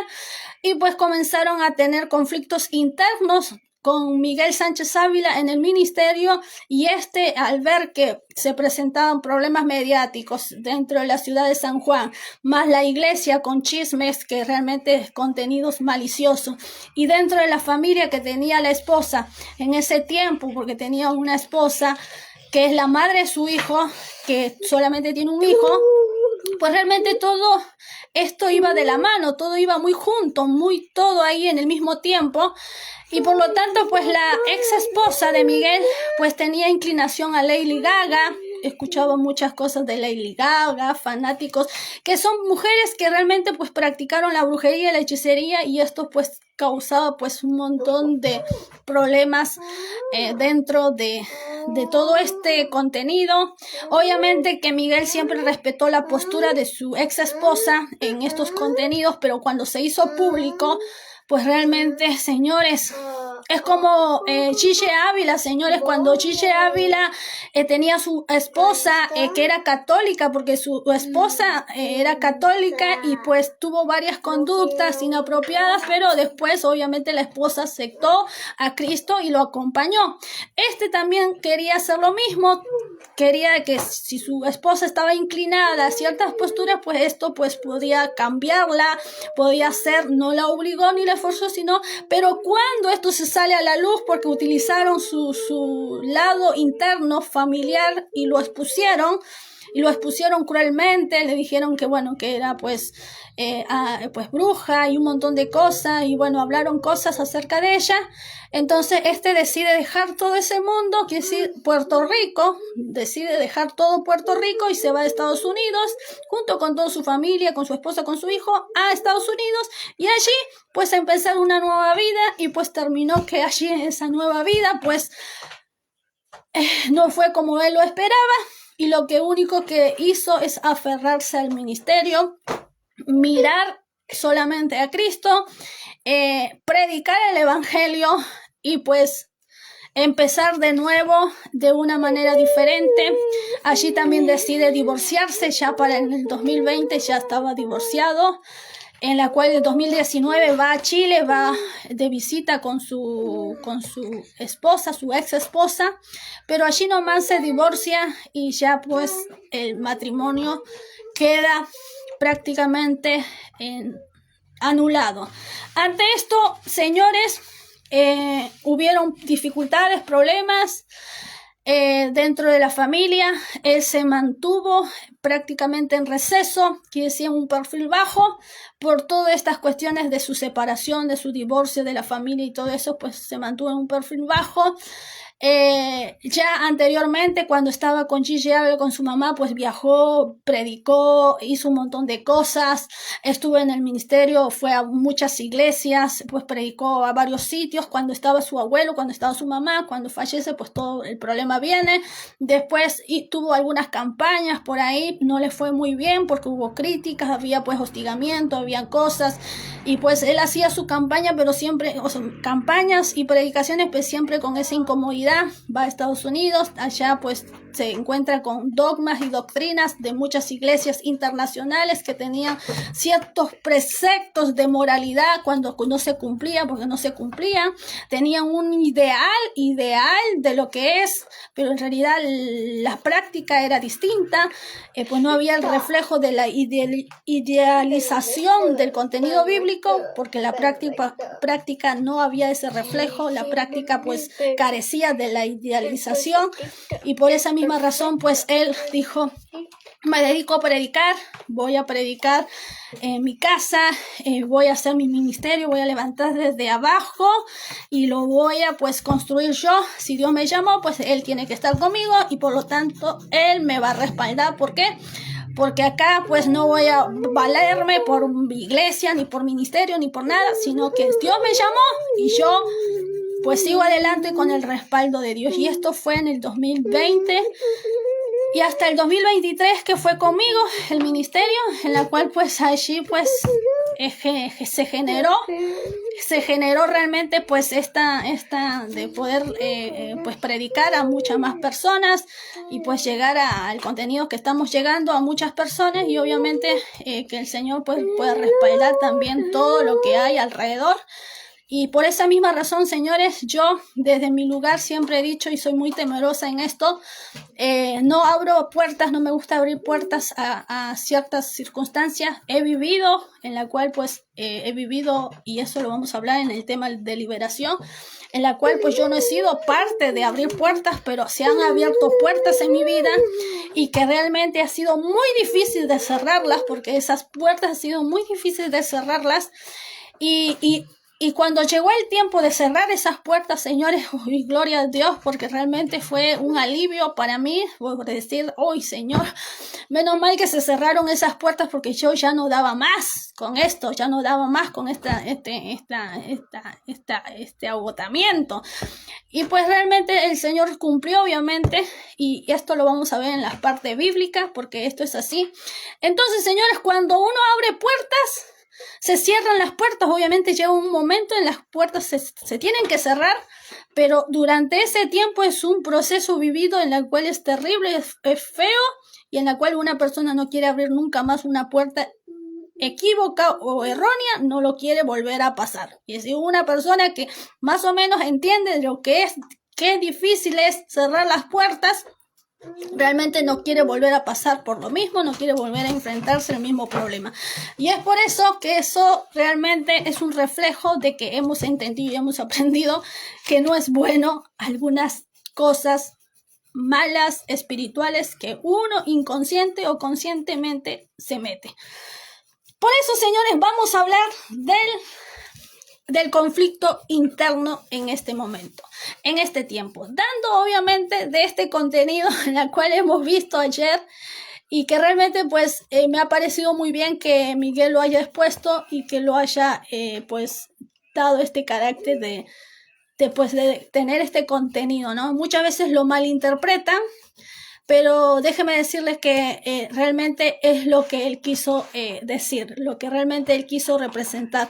y pues comenzaron a tener conflictos internos con Miguel Sánchez Ávila en el ministerio, y al ver que se presentaban problemas mediáticos dentro de la ciudad de San Juan, más la iglesia con chismes que realmente contenidos maliciosos, y dentro de la familia que tenía la esposa en ese tiempo, porque tenía una esposa que es la madre de su hijo, que solamente tiene un hijo, pues realmente todo esto iba de la mano, todo iba muy junto, muy todo ahí en el mismo tiempo. Y por lo tanto, pues la ex esposa de Miguel, pues tenía inclinación a Lady Gaga, escuchaba muchas cosas de Lady Gaga, fanáticos, que son mujeres que realmente pues practicaron la brujería y la hechicería, y esto pues causaba pues un montón de problemas dentro de todo este contenido. Obviamente que Miguel siempre respetó la postura de su ex esposa en estos contenidos, pero cuando se hizo público, pues realmente, señores, es como Chiche Ávila, señores, cuando Chiche Ávila tenía su esposa que era católica, porque su esposa era católica, y pues tuvo varias conductas inapropiadas, pero después obviamente la esposa aceptó a Cristo y lo acompañó. También quería hacer lo mismo, quería que si su esposa estaba inclinada a ciertas posturas, pues esto pues podía cambiarla, podía ser, no la obligó ni la forzó, pero cuando esto se sale a la luz porque utilizaron su lado interno familiar y lo expusieron cruelmente, le dijeron que bueno, que era pues bruja y un montón de cosas, y bueno, hablaron cosas acerca de ella. Entonces decide dejar todo ese mundo, que es Puerto Rico, decide dejar todo Puerto Rico y se va a Estados Unidos junto con toda su familia, con su esposa, con su hijo, a Estados Unidos, y allí pues empezar una nueva vida, y pues terminó que allí esa nueva vida pues no fue como él lo esperaba. y lo que único que hizo es aferrarse al ministerio, mirar solamente a Cristo, predicar el evangelio y pues empezar de nuevo de una manera diferente. Allí también decide divorciarse, ya para el 2020 ya estaba divorciado, en la cual en 2019 va a Chile, va de visita con su esposa, su ex esposa, pero allí nomás se divorcia y ya pues el matrimonio queda prácticamente anulado. Ante esto, señores, hubieron dificultades, problemas dentro de la familia. Él se mantuvo prácticamente en receso, quiere decir un perfil bajo, por todas estas cuestiones de su separación, de su divorcio de la familia y todo eso, pues se mantuvo en un perfil bajo. Ya anteriormente, cuando estaba con Gigi Ávila, con su mamá, pues viajó, predicó, hizo un montón de cosas, estuvo en el ministerio, fue a muchas iglesias, pues predicó a varios sitios. Cuando estaba su abuelo, cuando estaba su mamá, cuando fallece, pues todo el problema viene. Después tuvo algunas campañas por ahí, no le fue muy bien porque hubo críticas, había pues hostigamiento, había cosas, y pues él hacía su campaña, pero siempre, o sea, campañas y predicaciones, pues siempre con esa incomodidad. Va a Estados Unidos, allá pues se encuentra con dogmas y doctrinas de muchas iglesias internacionales que tenían ciertos preceptos de moralidad cuando no se cumplía, porque no se cumplía. Tenían un ideal de lo que es, pero en realidad la práctica era distinta, pues no había el reflejo de la idealización del contenido bíblico, porque la práctica no había ese reflejo, la práctica pues carecía de la idealización, y por esa misma razón pues él dijo: me dedico a predicar, voy a predicar en mi casa, voy a hacer mi ministerio, voy a levantar desde abajo y lo voy a pues construir yo. Si Dios me llamó, pues Él tiene que estar conmigo y por lo tanto Él me va a respaldar. ¿Por qué? Porque acá pues no voy a valerme por iglesia, ni por ministerio, ni por nada, sino que Dios me llamó y yo pues sigo adelante con el respaldo de Dios. Y esto fue en el 2020 y hasta el 2023, que fue conmigo el ministerio, en la cual pues allí pues se generó realmente pues esta de poder pues predicar a muchas más personas y pues llegar al contenido que estamos llegando a muchas personas, y obviamente que el Señor pues pueda respaldar también todo lo que hay alrededor. Y por esa misma razón, señores, yo desde mi lugar siempre he dicho, y soy muy temerosa en esto, no abro puertas, no me gusta abrir puertas a ciertas circunstancias. He vivido, en la cual pues he vivido, y eso lo vamos a hablar en el tema de liberación, en la cual pues yo no he sido parte de abrir puertas, pero se han abierto puertas en mi vida y que realmente ha sido muy difícil de cerrarlas, porque esas puertas ha sido muy difícil de cerrarlas. Y cuando llegó el tiempo de cerrar esas puertas, señores, uy, gloria a Dios, porque realmente fue un alivio para mí, por decir, uy, Señor, menos mal que se cerraron esas puertas, porque yo ya no daba más con esto, ya no daba más con este agotamiento. Y pues realmente el Señor cumplió, obviamente, y esto lo vamos a ver en las partes bíblicas, porque esto es así. Entonces, señores, cuando uno abre puertas, se cierran las puertas. Obviamente llega un momento en las puertas se tienen que cerrar, pero durante ese tiempo es un proceso vivido en el cual es terrible, es feo, y en la cual una persona no quiere abrir nunca más una puerta equívoca o errónea, no lo quiere volver a pasar. Y si una persona que más o menos entiende lo que es, qué difícil es cerrar las puertas, realmente no quiere volver a pasar por lo mismo, no quiere volver a enfrentarse al mismo problema. Y es por eso que eso realmente es un reflejo de que hemos entendido y hemos aprendido que no es bueno algunas cosas malas espirituales que uno inconsciente o conscientemente se mete. Por eso, señores, vamos a hablar del conflicto interno en este momento, en este tiempo, dando obviamente de este contenido en el cual hemos visto ayer, y que realmente pues me ha parecido muy bien que Miguel lo haya expuesto y que lo haya pues dado este carácter de tener este contenido, ¿no? Muchas veces lo malinterpretan, pero déjeme decirles que realmente es lo que él quiso decir, lo que realmente él quiso representar,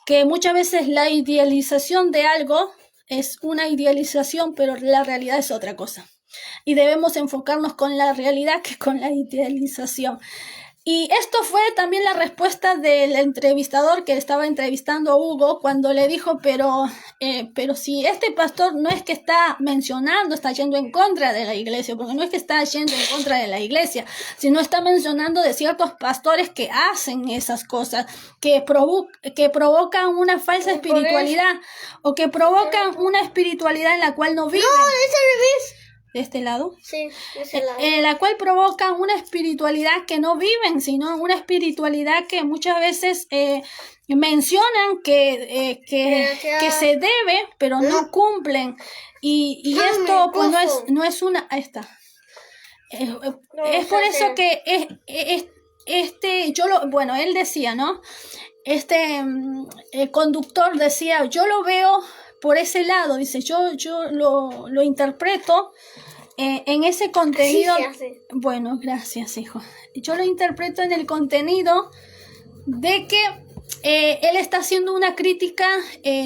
que muchas veces la idealización de algo es una idealización, pero la realidad es otra cosa. Y debemos enfocarnos con la realidad que con la idealización. Y esto fue también la respuesta del entrevistador que estaba entrevistando a Hugo cuando le dijo, pero si este pastor no es que está mencionando, está yendo en contra de la iglesia, porque no es que está yendo en contra de la iglesia, sino está mencionando de ciertos pastores que hacen esas cosas, que provocan una falsa espiritualidad o que provocan una espiritualidad en la cual no viven.
No, es al revés.
¿De este lado?
Sí, de ese lado.
La cual provoca una espiritualidad que no viven, sino una espiritualidad que muchas veces mencionan que se debe, pero no cumplen. Y esto pues no es una... Ahí está. Es por eso que bueno, él decía, ¿no? El conductor decía, yo lo veo por ese lado, dice, yo lo interpreto en ese contenido. Bueno, gracias, hijo. Yo lo interpreto en el contenido de que él está haciendo una crítica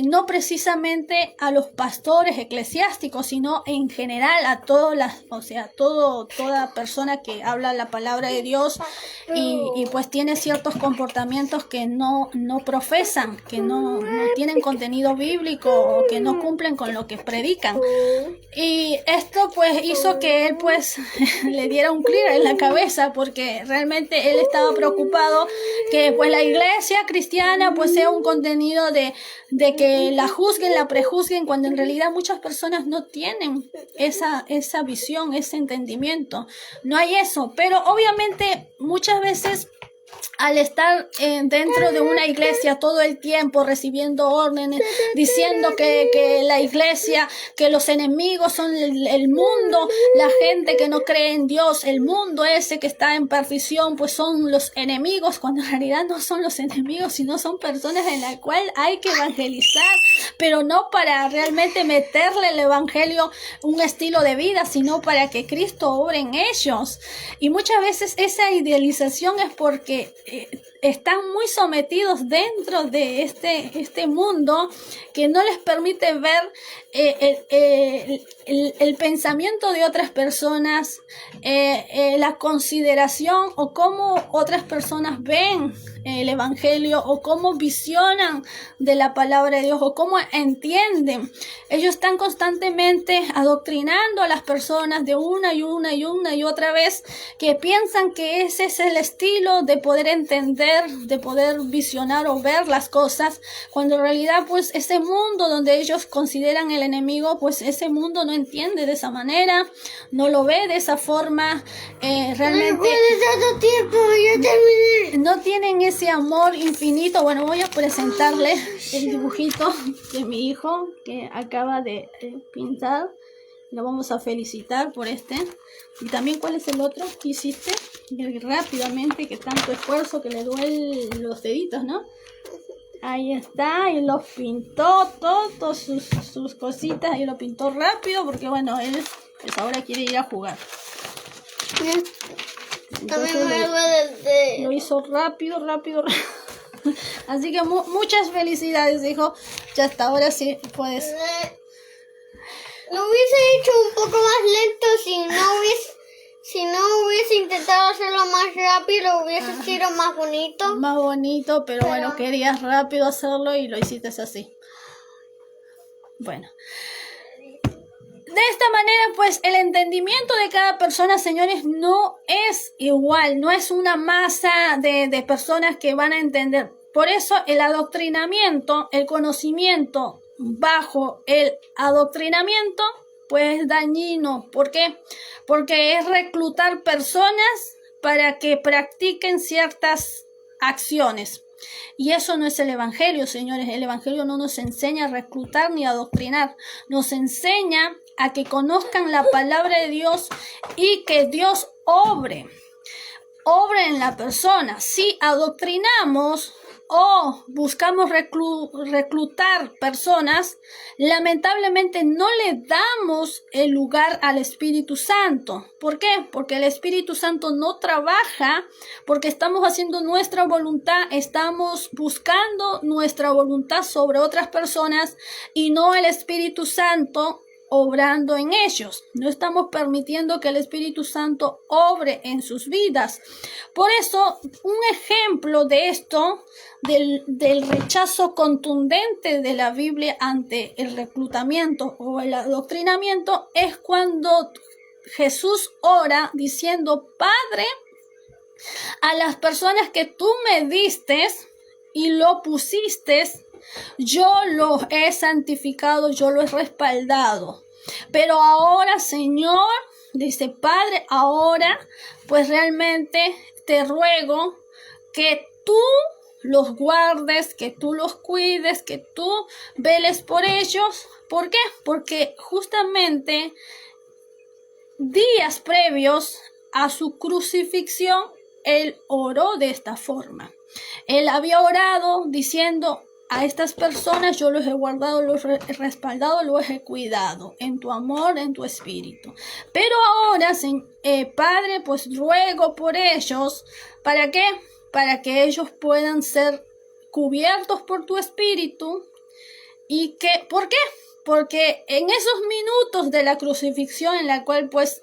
no precisamente a los pastores eclesiásticos, sino en general a toda persona que habla la palabra de Dios y pues tiene ciertos comportamientos que no profesan, que no tienen contenido bíblico o que no cumplen con lo que predican. Y esto pues hizo que él pues le diera un clic en la cabeza, porque realmente él estaba preocupado que pues la iglesia cristiana pues sea un contenido de que la juzguen, la prejuzguen, cuando en realidad muchas personas no tienen esa visión, ese entendimiento. No hay eso, pero obviamente muchas veces al estar dentro de una iglesia todo el tiempo recibiendo órdenes, diciendo que la iglesia, que los enemigos son el mundo, la gente que no cree en Dios, el mundo ese que está en perdición, pues son los enemigos, cuando en realidad no son los enemigos, sino son personas en las cuales hay que evangelizar, pero no para realmente meterle el evangelio un estilo de vida, sino para que Cristo obre en ellos. Y muchas veces esa idealización es porque están muy sometidos dentro de este mundo que no les permite ver el pensamiento de otras personas, la consideración o cómo otras personas ven el evangelio o cómo visionan de la palabra de Dios o cómo entienden. Ellos están constantemente adoctrinando a las personas de una y otra vez, que piensan que ese es el estilo de poder entender, de poder visionar o ver las cosas, cuando en realidad pues ese mundo donde ellos consideran el enemigo, pues ese mundo no entiende de esa manera, no lo ve de esa forma, realmente no tienen ese amor infinito. Bueno, voy a presentarle el dibujito de mi hijo que acaba de pintar. Lo vamos a felicitar por este. Y también, ¿cuál es el otro que hiciste? Rápidamente, que tanto esfuerzo que le duelen los deditos, ¿no? Ahí está, y los pintó todos sus cositas, y lo pintó rápido porque, bueno, él pues ahora quiere ir a jugar. Lo hizo rápido. Así que muchas felicidades, hijo. Ya hasta ahora sí puedes.
Lo hubiese hecho un poco más lento si no hubiese intentado hacerlo más rápido, lo hubiese sido más bonito.
Más bonito, pero bueno, querías rápido hacerlo y lo hiciste así. Bueno. De esta manera, pues, el entendimiento de cada persona, señores, no es igual, no es una masa de personas que van a entender. Por eso el adoctrinamiento, el conocimiento bajo el adoctrinamiento, pues es dañino. ¿Por qué? Porque es reclutar personas para que practiquen ciertas acciones. Y eso no es el evangelio, señores. El evangelio no nos enseña a reclutar ni a adoctrinar. Nos enseña a que conozcan la palabra de Dios y que Dios obre en la persona. Si adoctrinamos, o buscamos reclutar personas, lamentablemente no le damos el lugar al Espíritu Santo. ¿Por qué? Porque el Espíritu Santo no trabaja, porque estamos haciendo nuestra voluntad, estamos buscando nuestra voluntad sobre otras personas y no el Espíritu Santo obrando en ellos. No estamos permitiendo que el Espíritu Santo obre en sus vidas. Por eso, un ejemplo de esto, del rechazo contundente de la Biblia ante el reclutamiento o el adoctrinamiento, es cuando Jesús ora diciendo: Padre, a las personas que tú me diste y lo pusiste, yo los he santificado, yo los he respaldado. Pero ahora, Señor, dice: Padre, ahora pues realmente te ruego que tú los guardes, que tú los cuides, que tú veles por ellos. ¿Por qué? Porque justamente días previos a su crucifixión, él oró de esta forma. Él había orado diciendo: a estas personas yo los he guardado, los he respaldado, los he cuidado en tu amor, en tu espíritu. Pero ahora, Padre, pues ruego por ellos. ¿Para qué? Para que ellos puedan ser cubiertos por tu espíritu. ¿Y que por qué? Porque en esos minutos de la crucifixión, en la cual pues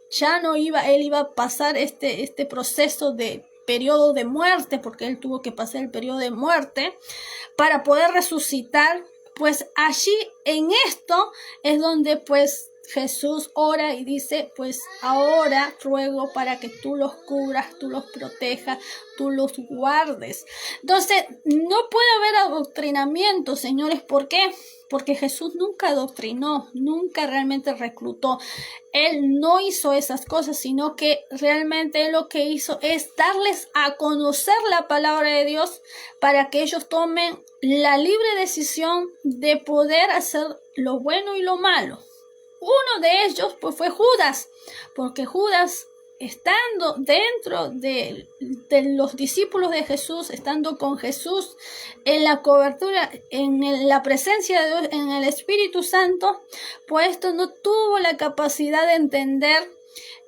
ya no iba, él iba a pasar este proceso de periodo de muerte, porque él tuvo que pasar el periodo de muerte para poder resucitar. Pues allí en esto es donde pues Jesús ora y dice: pues ahora ruego para que tú los cubras, tú los protejas, tú los guardes. Entonces no puede haber adoctrinamiento, señores. ¿Por qué? Porque Jesús nunca adoctrinó, nunca realmente reclutó. Él no hizo esas cosas, sino que realmente él lo que hizo es darles a conocer la palabra de Dios para que ellos tomen la libre decisión de poder hacer lo bueno y lo malo. Uno de ellos pues fue Judas, porque Judas, estando dentro de los discípulos de Jesús, estando con Jesús en la cobertura, en la presencia de Dios, en el Espíritu Santo, pues esto no tuvo la capacidad de entender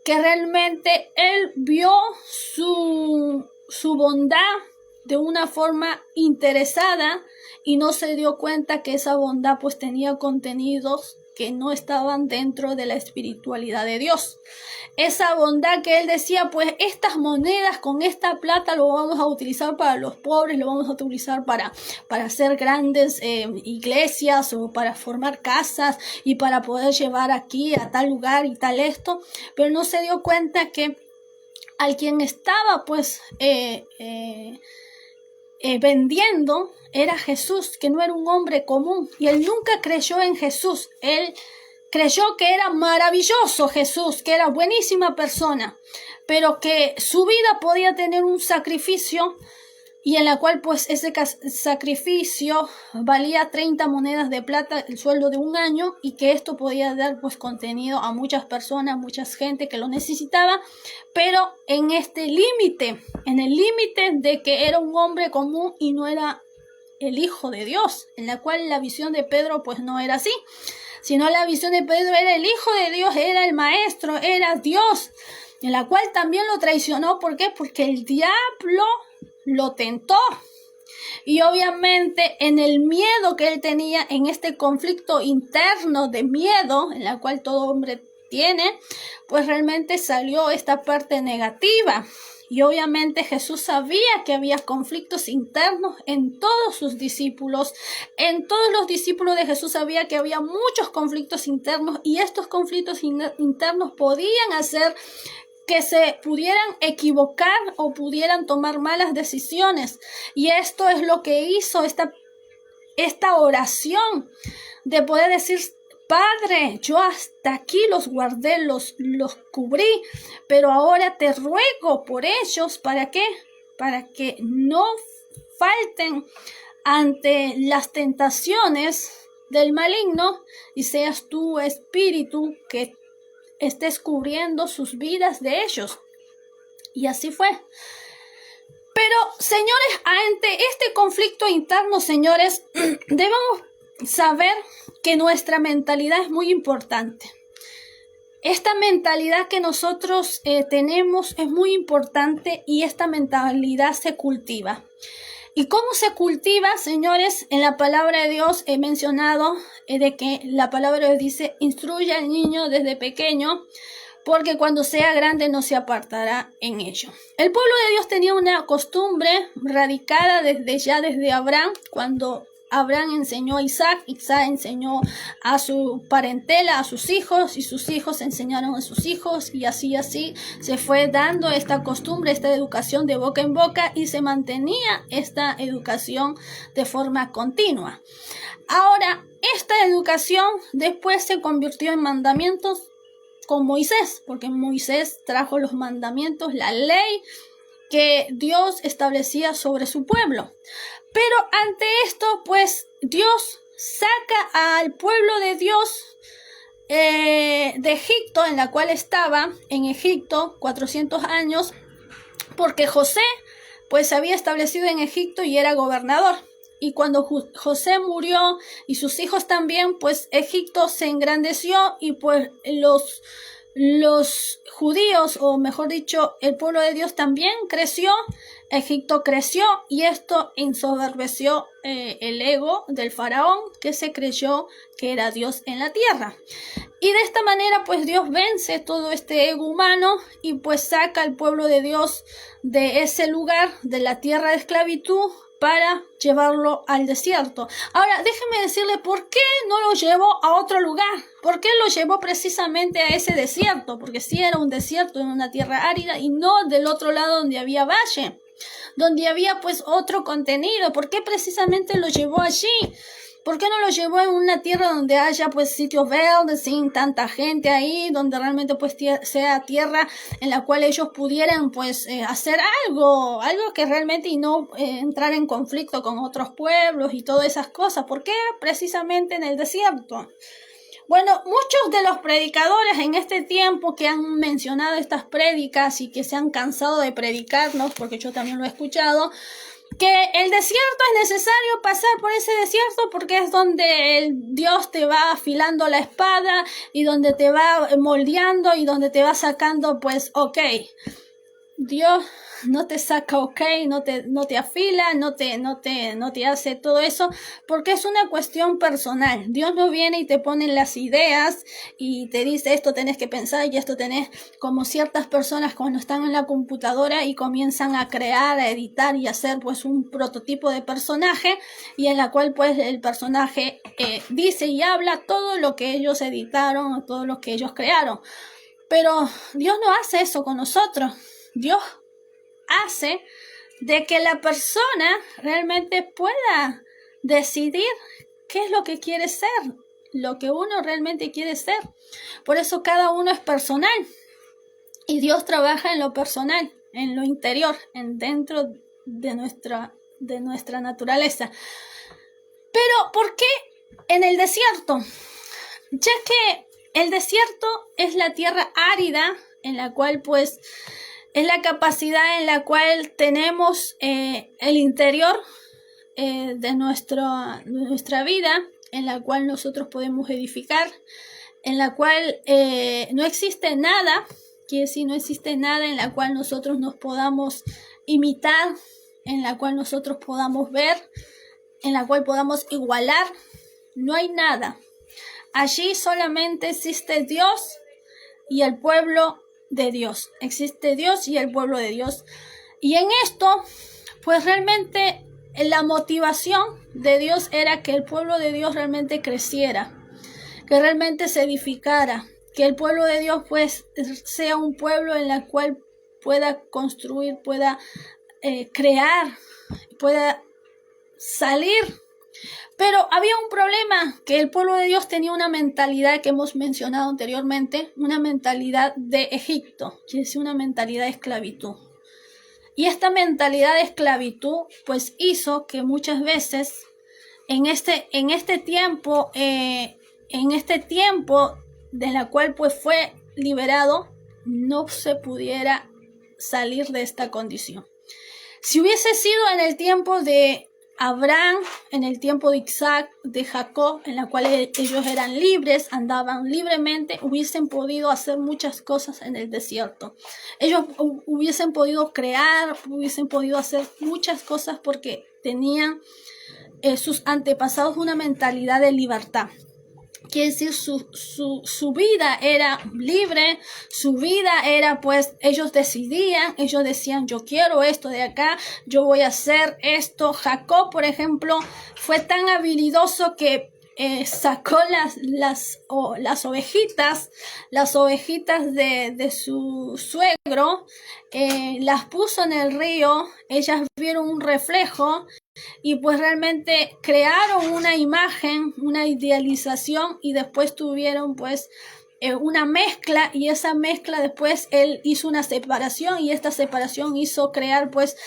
que realmente él vio su bondad de una forma interesada y no se dio cuenta que esa bondad pues tenía contenidos que no estaban dentro de la espiritualidad de Dios. Esa bondad que él decía: pues estas monedas, con esta plata lo vamos a utilizar para los pobres, lo vamos a utilizar para hacer grandes iglesias o para formar casas y para poder llevar aquí a tal lugar y tal esto. Pero no se dio cuenta que al quien estaba pues vendiendo era Jesús, que no era un hombre común, y él nunca creyó en Jesús. Él creyó que era maravilloso Jesús, que era buenísima persona, pero que su vida podía tener un sacrificio, y en la cual pues ese sacrificio valía 30 monedas de plata, el sueldo de un año, y que esto podía dar pues contenido a muchas personas, mucha gente que lo necesitaba, pero en este límite, en el límite de que era un hombre común y no era el Hijo de Dios, en la cual la visión de Pedro pues no era así, sino la visión de Pedro era el Hijo de Dios, era el Maestro, era Dios, en la cual también lo traicionó. ¿Por qué? Porque el diablo lo tentó. Y obviamente en el miedo que él tenía, en este conflicto interno de miedo, en la cual todo hombre tiene, pues realmente salió esta parte negativa. Y obviamente Jesús sabía que había conflictos internos en todos sus discípulos. En todos los discípulos de Jesús sabía que había muchos conflictos internos, y estos conflictos internos podían hacer que se pudieran equivocar o pudieran tomar malas decisiones. Y esto es lo que hizo esta oración de poder decir: Padre, yo hasta aquí los guardé, los cubrí, pero ahora te ruego por ellos. ¿Para qué? Para que no falten ante las tentaciones del maligno, y seas tú, Espíritu, que estés cubriendo sus vidas de ellos. Y así fue. Pero, señores, ante este conflicto interno, señores, debemos saber que nuestra mentalidad es muy importante. Esta mentalidad que nosotros tenemos es muy importante y esta mentalidad se cultiva. ¿Y cómo se cultiva, señores? En la palabra de Dios he mencionado de que la palabra de Dios dice, instruye al niño desde pequeño, porque cuando sea grande no se apartará en ello. El pueblo de Dios tenía una costumbre radicada desde Abraham, cuando Abraham enseñó a Isaac, Isaac enseñó a su parentela, a sus hijos, y sus hijos enseñaron a sus hijos, y así se fue dando esta costumbre, esta educación de boca en boca, y se mantenía esta educación de forma continua. Ahora, esta educación después se convirtió en mandamientos con Moisés, porque Moisés trajo los mandamientos, la ley que Dios establecía sobre su pueblo. Pero ante esto, pues, Dios saca al pueblo de Dios de Egipto, en la cual estaba en Egipto 400 años, porque José, pues, se había establecido en Egipto y era gobernador. Y cuando José murió y sus hijos también, pues Egipto se engrandeció y pues los judíos, o mejor dicho, el pueblo de Dios también creció, Egipto creció y esto ensoberbeció el ego del faraón, que se creyó que era Dios en la tierra. Y de esta manera pues Dios vence todo este ego humano y pues saca al pueblo de Dios de ese lugar, de la tierra de esclavitud, para llevarlo al desierto. Ahora, déjeme decirle por qué no lo llevó a otro lugar. ¿Por qué lo llevó precisamente a ese desierto? Porque sí era un desierto en una tierra árida y no del otro lado donde había valle, donde había pues otro contenido. ¿Por qué precisamente lo llevó allí? ¿Por qué no lo llevó en una tierra donde haya pues sitios verdes, sin tanta gente ahí, donde realmente pues sea tierra en la cual ellos pudieran pues hacer algo que realmente y no entrar en conflicto con otros pueblos y todas esas cosas? ¿Por qué precisamente en el desierto? Bueno, muchos de los predicadores en este tiempo que han mencionado estas prédicas y que se han cansado de predicarnos, porque yo también lo he escuchado, que el desierto es necesario pasar por ese desierto porque es donde Dios te va afilando la espada y donde te va moldeando y donde te va sacando, pues, ok. Dios no te saca no te afila, no te hace todo eso, porque es una cuestión personal. Dios no viene y te pone las ideas y te dice esto tenés que pensar y esto tenés, como ciertas personas cuando están en la computadora y comienzan a crear, a editar y hacer pues un prototipo de personaje, y en la cual pues el personaje dice y habla todo lo que ellos editaron, todo lo que ellos crearon. Pero Dios no hace eso con nosotros. Dios hace de que la persona realmente pueda decidir qué es lo que quiere ser, lo que uno realmente quiere ser. Por eso cada uno es personal y Dios trabaja en lo personal, en lo interior, dentro de nuestra naturaleza. Pero ¿por qué en el desierto? Ya que el desierto es la tierra árida en la cual pues es la capacidad en la cual tenemos el interior de nuestra vida, en la cual nosotros podemos edificar, en la cual no existe nada, quiere decir, no existe nada en la cual nosotros nos podamos imitar, en la cual nosotros podamos ver, en la cual podamos igualar. No hay nada. Allí solamente existe Dios y el pueblo de Dios. Existe Dios y el pueblo de Dios. Y en esto, pues realmente la motivación de Dios era que el pueblo de Dios realmente creciera, que realmente se edificara, que el pueblo de Dios pues sea un pueblo en el cual pueda construir, pueda crear, pueda salir. Pero había un problema, que el pueblo de Dios tenía una mentalidad que hemos mencionado anteriormente, una mentalidad de Egipto, que es una mentalidad de esclavitud. Y esta mentalidad de esclavitud pues hizo que muchas veces en este tiempo de la cual pues fue liberado, no se pudiera salir de esta condición. Si hubiese sido en el tiempo de Abraham, en el tiempo de Isaac, de Jacob, en la cual ellos eran libres, andaban libremente, hubiesen podido hacer muchas cosas en el desierto. Ellos hubiesen podido crear, hubiesen podido hacer muchas cosas porque tenían sus antepasados una mentalidad de libertad. Quiere decir, su vida era libre, su vida era, pues, ellos decidían, ellos decían, yo quiero esto de acá, yo voy a hacer esto. Jacob, por ejemplo, fue tan habilidoso que sacó las ovejitas de su suegro, las puso en el río, ellas vieron un reflejo y pues realmente crearon una imagen, una idealización y después tuvieron pues una mezcla y esa mezcla después él hizo una separación y esta separación hizo crear pues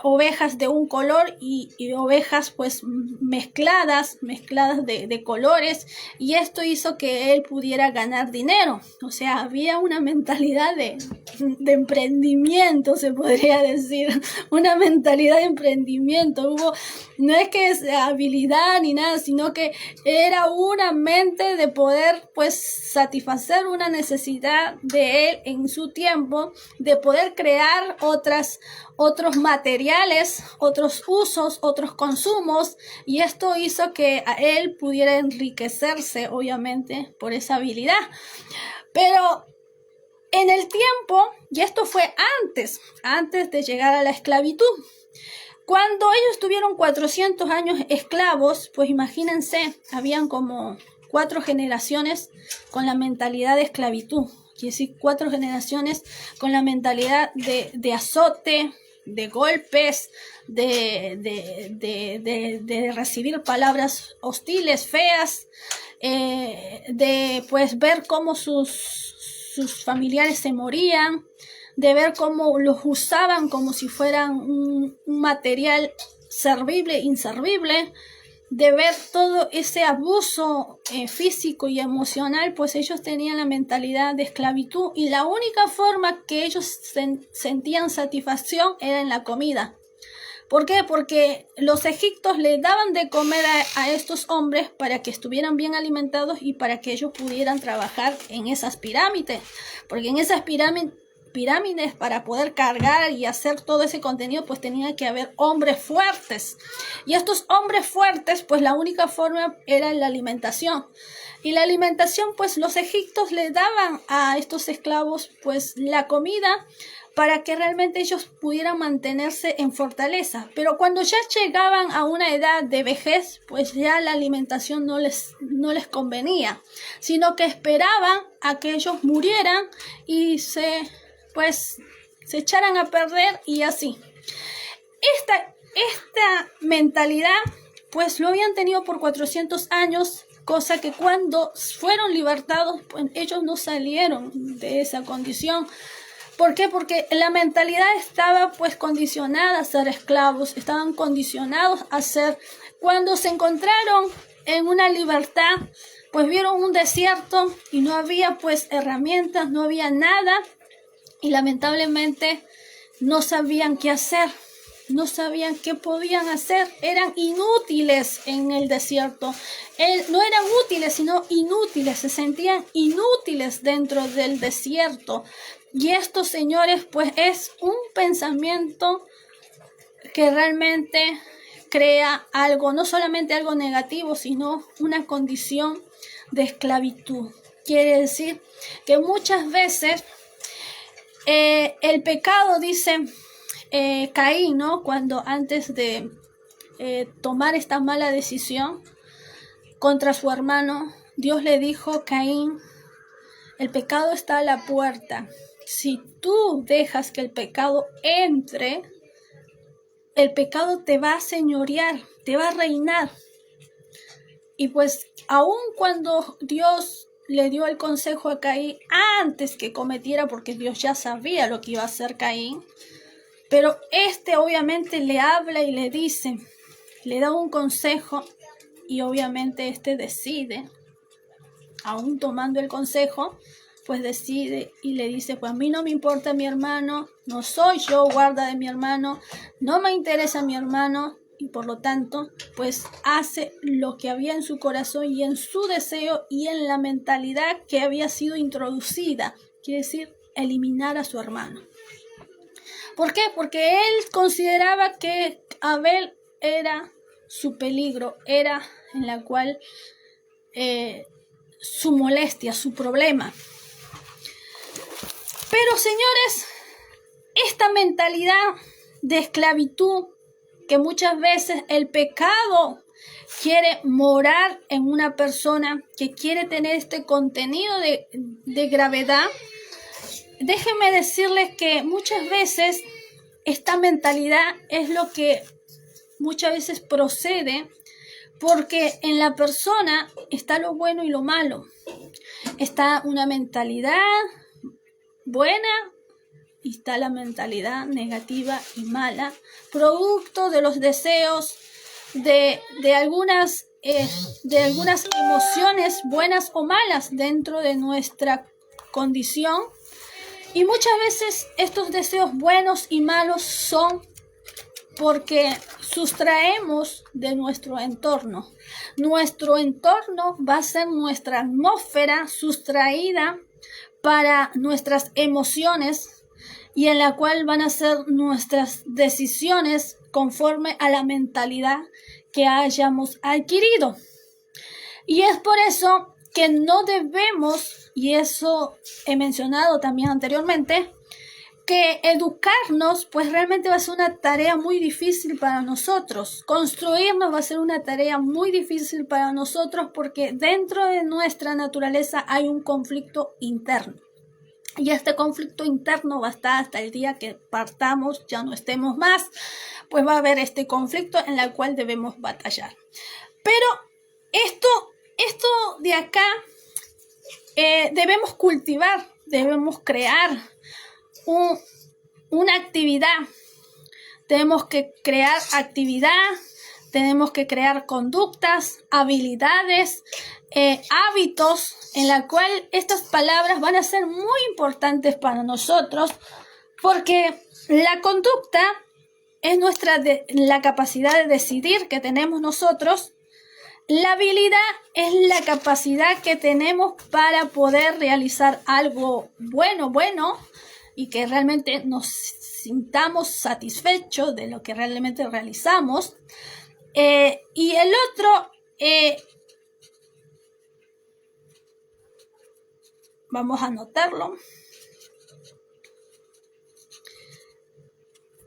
ovejas de un color y ovejas pues mezcladas de colores y esto hizo que él pudiera ganar dinero. O sea, había una mentalidad de emprendimiento, se podría decir, una mentalidad de emprendimiento. No es que es habilidad ni nada, sino que era una mente de poder pues satisfacer una necesidad de él en su tiempo, de poder crear otros materiales, otros usos, otros consumos, y esto hizo que a él pudiera enriquecerse, obviamente, por esa habilidad. Pero en el tiempo, y esto fue antes de llegar a la esclavitud, cuando ellos tuvieron 400 años esclavos, pues imagínense, habían como 4 generaciones con la mentalidad de esclavitud. Quiere decir, 4 generaciones con la mentalidad de azote, de golpes, de recibir palabras hostiles, feas, de pues ver cómo sus familiares se morían, de ver cómo los usaban como si fueran un material servible, inservible, de ver todo ese abuso físico y emocional, pues ellos tenían la mentalidad de esclavitud y la única forma que ellos sentían satisfacción era en la comida. ¿Por qué? Porque los egipcios le daban de comer a estos hombres para que estuvieran bien alimentados y para que ellos pudieran trabajar en esas pirámides, porque en esas pirámides para poder cargar y hacer todo ese contenido pues tenía que haber hombres fuertes y estos hombres fuertes pues la única forma era la alimentación y la alimentación pues los egipcios le daban a estos esclavos pues la comida para que realmente ellos pudieran mantenerse en fortaleza, pero cuando ya llegaban a una edad de vejez pues ya la alimentación no les convenía, sino que esperaban a que ellos murieran y se echaran a perder y así. Esta mentalidad pues lo habían tenido por 400 años, cosa que cuando fueron libertados pues ellos no salieron de esa condición. ¿Por qué? Porque la mentalidad estaba pues condicionada a ser esclavos, estaban condicionados a ser. Cuando se encontraron en una libertad, pues vieron un desierto y no había pues herramientas, no había nada. Y lamentablemente no sabían qué hacer, no sabían qué podían hacer, eran inútiles en el desierto. No eran útiles, sino inútiles, se sentían inútiles dentro del desierto. Y esto, señores, pues es un pensamiento que realmente crea algo, no solamente algo negativo, sino una condición de esclavitud. Quiere decir que muchas veces el pecado, dice Caín, ¿no? Cuando antes de tomar esta mala decisión contra su hermano, Dios le dijo: Caín, el pecado está a la puerta. Si tú dejas que el pecado entre, el pecado te va a señorear, te va a reinar. Y pues aun cuando Dios le dio el consejo a Caín antes que cometiera, porque Dios ya sabía lo que iba a hacer Caín, pero obviamente le habla y le dice, le da un consejo y obviamente decide, aún tomando el consejo, pues decide y le dice, pues a mí no me importa mi hermano, no soy yo guarda de mi hermano, no me interesa mi hermano, y por lo tanto, pues hace lo que había en su corazón y en su deseo y en la mentalidad que había sido introducida, quiere decir, eliminar a su hermano. ¿Por qué? Porque él consideraba que Abel era su peligro, era en la cual su molestia, su problema. Pero señores, esta mentalidad de esclavitud que muchas veces el pecado quiere morar en una persona, que quiere tener este contenido de gravedad, déjenme decirles que muchas veces esta mentalidad es lo que muchas veces procede porque en la persona está lo bueno y lo malo. Está una mentalidad buena y está la mentalidad negativa y mala, producto de los deseos de algunas emociones buenas o malas dentro de nuestra condición. Y muchas veces estos deseos buenos y malos son porque sustraemos de nuestro entorno. Nuestro entorno va a ser nuestra atmósfera sustraída para nuestras emociones y en la cual van a ser nuestras decisiones conforme a la mentalidad que hayamos adquirido. Y es por eso que no debemos, y eso he mencionado también anteriormente, que educarnos pues realmente va a ser una tarea muy difícil para nosotros. Construirnos va a ser una tarea muy difícil para nosotros porque dentro de nuestra naturaleza hay un conflicto interno. Y este conflicto interno va a estar hasta el día que partamos, ya no estemos más, pues va a haber este conflicto en el cual debemos batallar. Pero esto de acá debemos cultivar, debemos crear una actividad. Tenemos que crear actividad, tenemos que crear conductas, habilidades, hábitos, en la cual estas palabras van a ser muy importantes para nosotros, porque la conducta es la capacidad de decidir que tenemos nosotros. La habilidad es la capacidad que tenemos para poder realizar algo bueno, y que realmente nos sintamos satisfechos de lo que realmente realizamos. Y el otro, vamos a anotarlo.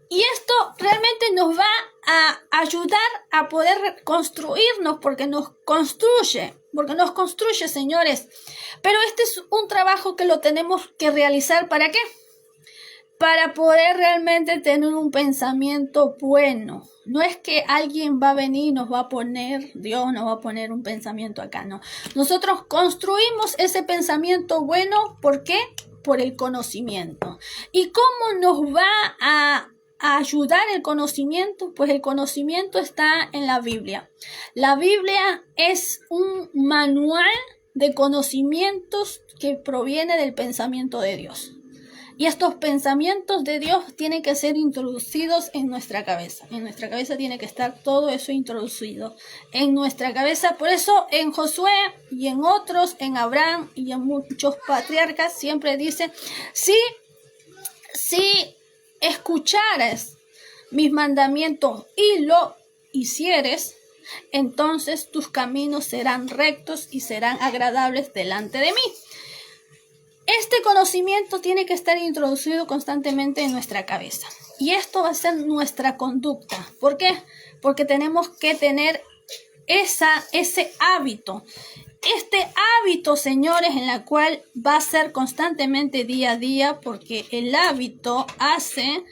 Y esto realmente nos va a ayudar a poder construirnos porque nos construye, señores. Pero este es un trabajo que lo tenemos que realizar, ¿para qué? Para poder realmente tener un pensamiento bueno. No es que alguien va a venir y nos va a poner, Dios nos va a poner un pensamiento acá, no. Nosotros construimos ese pensamiento bueno, ¿por qué? Por el conocimiento. ¿Y cómo nos va a ayudar el conocimiento? Pues el conocimiento está en la Biblia. La Biblia es un manual de conocimientos que proviene del pensamiento de Dios. Y estos pensamientos de Dios tienen que ser introducidos en nuestra cabeza. En nuestra cabeza tiene que estar todo eso introducido en nuestra cabeza. Por eso en Josué y en otros, en Abraham y en muchos patriarcas siempre dice, si escuchares mis mandamientos y lo hicieres, entonces tus caminos serán rectos y serán agradables delante de mí. Este conocimiento tiene que estar introducido constantemente en nuestra cabeza. Y esto va a ser nuestra conducta. ¿Por qué? Porque tenemos que tener ese hábito. Este hábito, señores, en la cual va a ser constantemente día a día, porque el hábito hace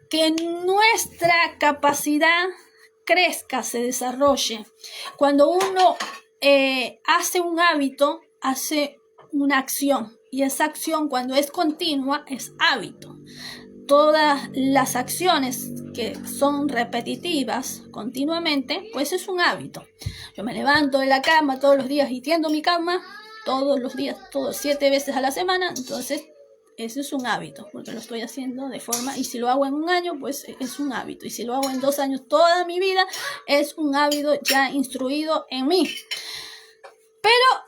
que nuestra capacidad crezca, se desarrolle. Cuando uno hace un hábito, hace una acción. Y esa acción, cuando es continua, es hábito. Todas las acciones que son repetitivas continuamente, pues es un hábito. Yo me levanto de la cama todos los días y tiendo mi cama, todos los días, 7 veces a la semana, entonces eso es un hábito, porque lo estoy haciendo de forma, y si lo hago en un año, pues es un hábito, y si lo hago en 2 años, toda mi vida, es un hábito ya instruido en mí. Pero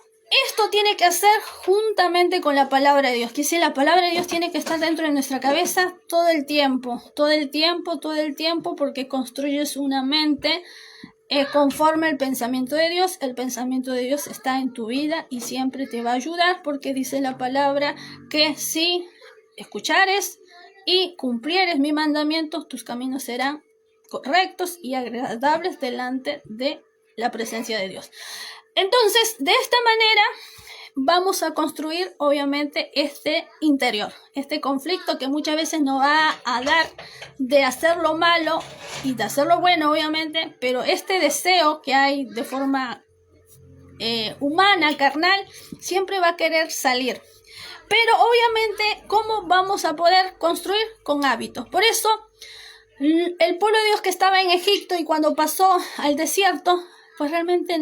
esto tiene que hacer juntamente con la palabra de Dios, que si la palabra de Dios tiene que estar dentro de nuestra cabeza todo el tiempo, porque construyes una mente conforme el pensamiento de Dios. El pensamiento de Dios está en tu vida y siempre te va a ayudar, porque dice la palabra que si escuchares y cumplieres mis mandamientos, tus caminos serán correctos y agradables delante de la presencia de Dios. Entonces, de esta manera vamos a construir, obviamente, este interior, este conflicto que muchas veces nos va a dar de hacer lo malo y de hacer lo bueno, obviamente, pero este deseo que hay de forma humana, carnal, siempre va a querer salir. Pero obviamente, ¿cómo vamos a poder construir? Con hábitos. Por eso, el pueblo de Dios que estaba en Egipto y cuando pasó al desierto, pues realmente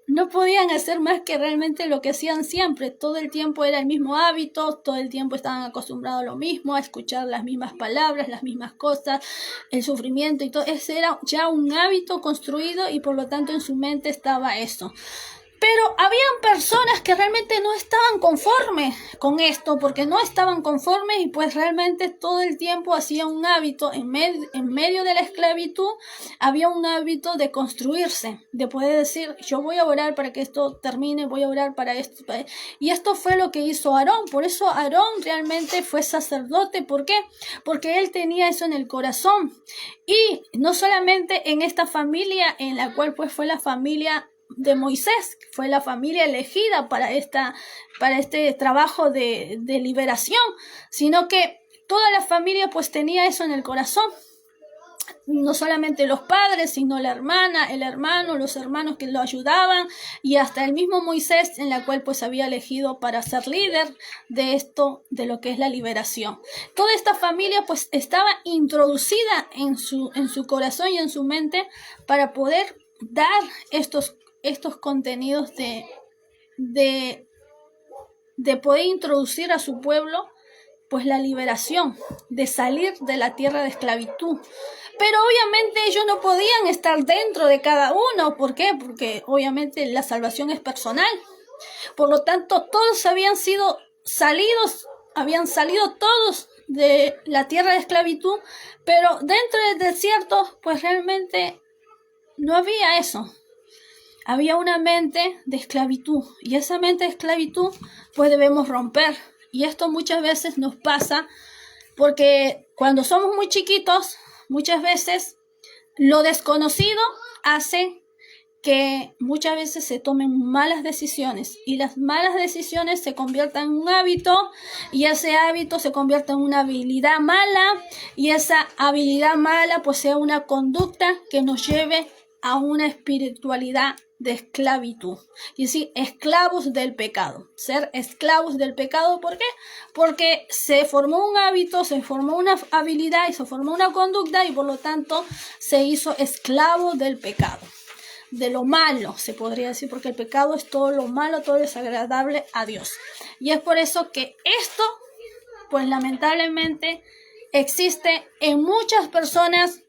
no podían hacer más que realmente lo que hacían siempre. Todo el tiempo era el mismo hábito, todo el tiempo estaban acostumbrados a lo mismo, a escuchar las mismas palabras, las mismas cosas, el sufrimiento y todo. Ese era ya un hábito construido y por lo tanto en su mente estaba eso. Pero habían personas que realmente no estaban conformes con esto, porque no estaban conformes y pues realmente todo el tiempo hacían un hábito, en medio de la esclavitud, había un hábito de construirse, de poder decir, yo voy a orar para que esto termine, voy a orar para esto. Y esto fue lo que hizo Aarón. Por eso Aarón realmente fue sacerdote. ¿Por qué? Porque él tenía eso en el corazón. Y no solamente en esta familia, en la cual pues fue la familia de Moisés, fue la familia elegida para este trabajo de liberación, sino que toda la familia pues tenía eso en el corazón. No solamente los padres, sino la hermana, el hermano, los hermanos que lo ayudaban y hasta el mismo Moisés, en la cual pues había elegido para ser líder de esto, de lo que es la liberación. Toda esta familia pues estaba introducida en su corazón y en su mente para poder dar estos contenidos de poder introducir a su pueblo pues la liberación, de salir de la tierra de esclavitud. Pero obviamente ellos no podían estar dentro de cada uno. ¿Por qué? Porque obviamente la salvación es personal. Por lo tanto, todos habían salido todos de la tierra de esclavitud, pero dentro del desierto pues realmente no había eso. Había una mente de esclavitud y esa mente de esclavitud pues debemos romper. Y esto muchas veces nos pasa porque cuando somos muy chiquitos, muchas veces lo desconocido hace que muchas veces se tomen malas decisiones y las malas decisiones se conviertan en un hábito y ese hábito se convierte en una habilidad mala y esa habilidad mala pues sea una conducta que nos lleve a una espiritualidad de esclavitud. Y sí, esclavos del pecado. Ser esclavos del pecado, ¿por qué? Porque se formó un hábito, se formó una habilidad y se formó una conducta y por lo tanto se hizo esclavo del pecado. De lo malo, se podría decir, porque el pecado es todo lo malo, todo desagradable a Dios. Y es por eso que esto, pues lamentablemente, existe en muchas personas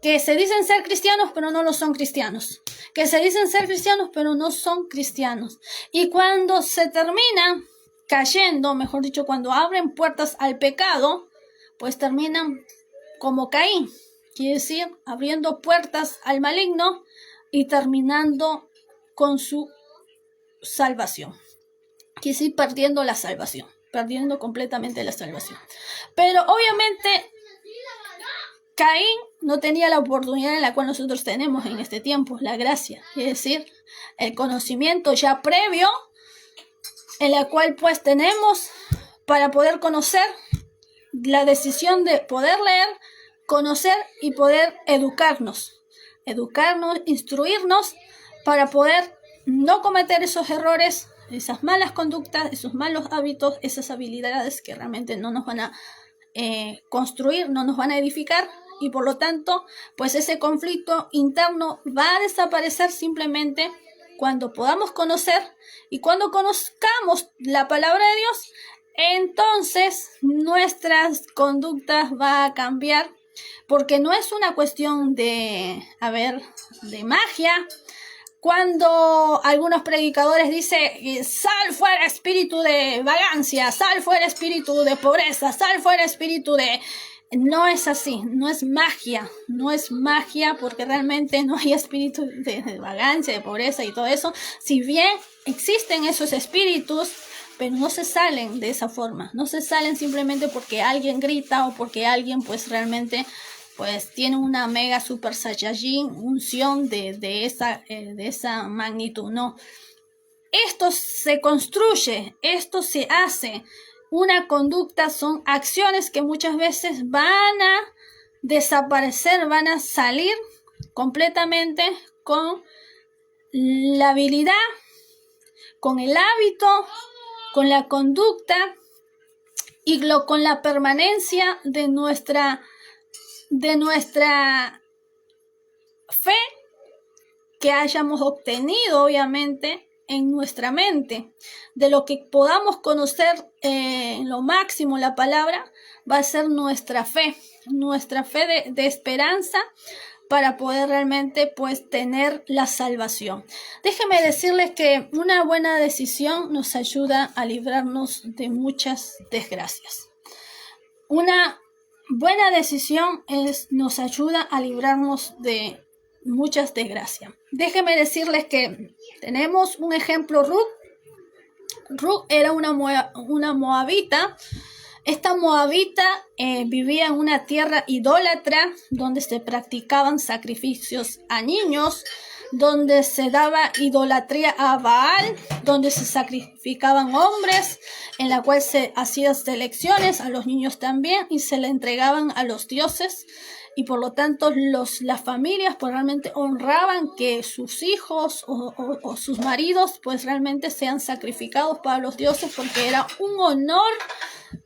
que se dicen ser cristianos, pero no lo son cristianos. Que se dicen ser cristianos, pero no son cristianos. Y cuando se terminan cayendo, mejor dicho, cuando abren puertas al pecado, pues terminan como Caín. Quiere decir, abriendo puertas al maligno y terminando con su salvación. Quiere decir, perdiendo la salvación. Perdiendo completamente la salvación. Pero obviamente Caín no tenía la oportunidad en la cual nosotros tenemos en este tiempo, la gracia, es decir, el conocimiento ya previo, en la cual pues tenemos para poder conocer, la decisión de poder leer, conocer y poder educarnos, instruirnos para poder no cometer esos errores, esas malas conductas, esos malos hábitos, esas habilidades que realmente no nos van a construir, no nos van a edificar. Y por lo tanto, pues ese conflicto interno va a desaparecer simplemente cuando podamos conocer y cuando conozcamos la palabra de Dios, entonces nuestras conductas van a cambiar, porque no es una cuestión de magia. Cuando algunos predicadores dicen, sal fuera espíritu de vagancia, sal fuera espíritu de pobreza, sal fuera espíritu de... No es así, no es magia porque realmente no hay espíritu de vagancia, de pobreza y todo eso. Si bien existen esos espíritus, pero no se salen de esa forma, no se salen simplemente porque alguien grita o porque alguien pues realmente pues tiene una mega super saiyajin unción de esa magnitud. No, esto se construye, esto se hace. Una conducta son acciones que muchas veces van a desaparecer, van a salir completamente con la habilidad, con el hábito, con la conducta y con la permanencia de nuestra fe que hayamos obtenido, obviamente, en nuestra mente. De lo que podamos conocer en lo máximo la palabra, va a ser nuestra fe de esperanza para poder realmente pues tener la salvación. Déjenme decirles que una buena decisión nos ayuda a librarnos de muchas desgracias. Una buena decisión nos ayuda a librarnos de muchas desgracias. Déjenme decirles que tenemos un ejemplo. Ruth era una moabita. Esta moabita vivía en una tierra idólatra donde se practicaban sacrificios a niños, donde se daba idolatría a Baal, donde se sacrificaban hombres, en la cual se hacían selecciones a los niños también y se le entregaban a los dioses. Y por lo tanto las familias pues realmente honraban que sus hijos o sus maridos pues realmente sean sacrificados para los dioses, porque era un honor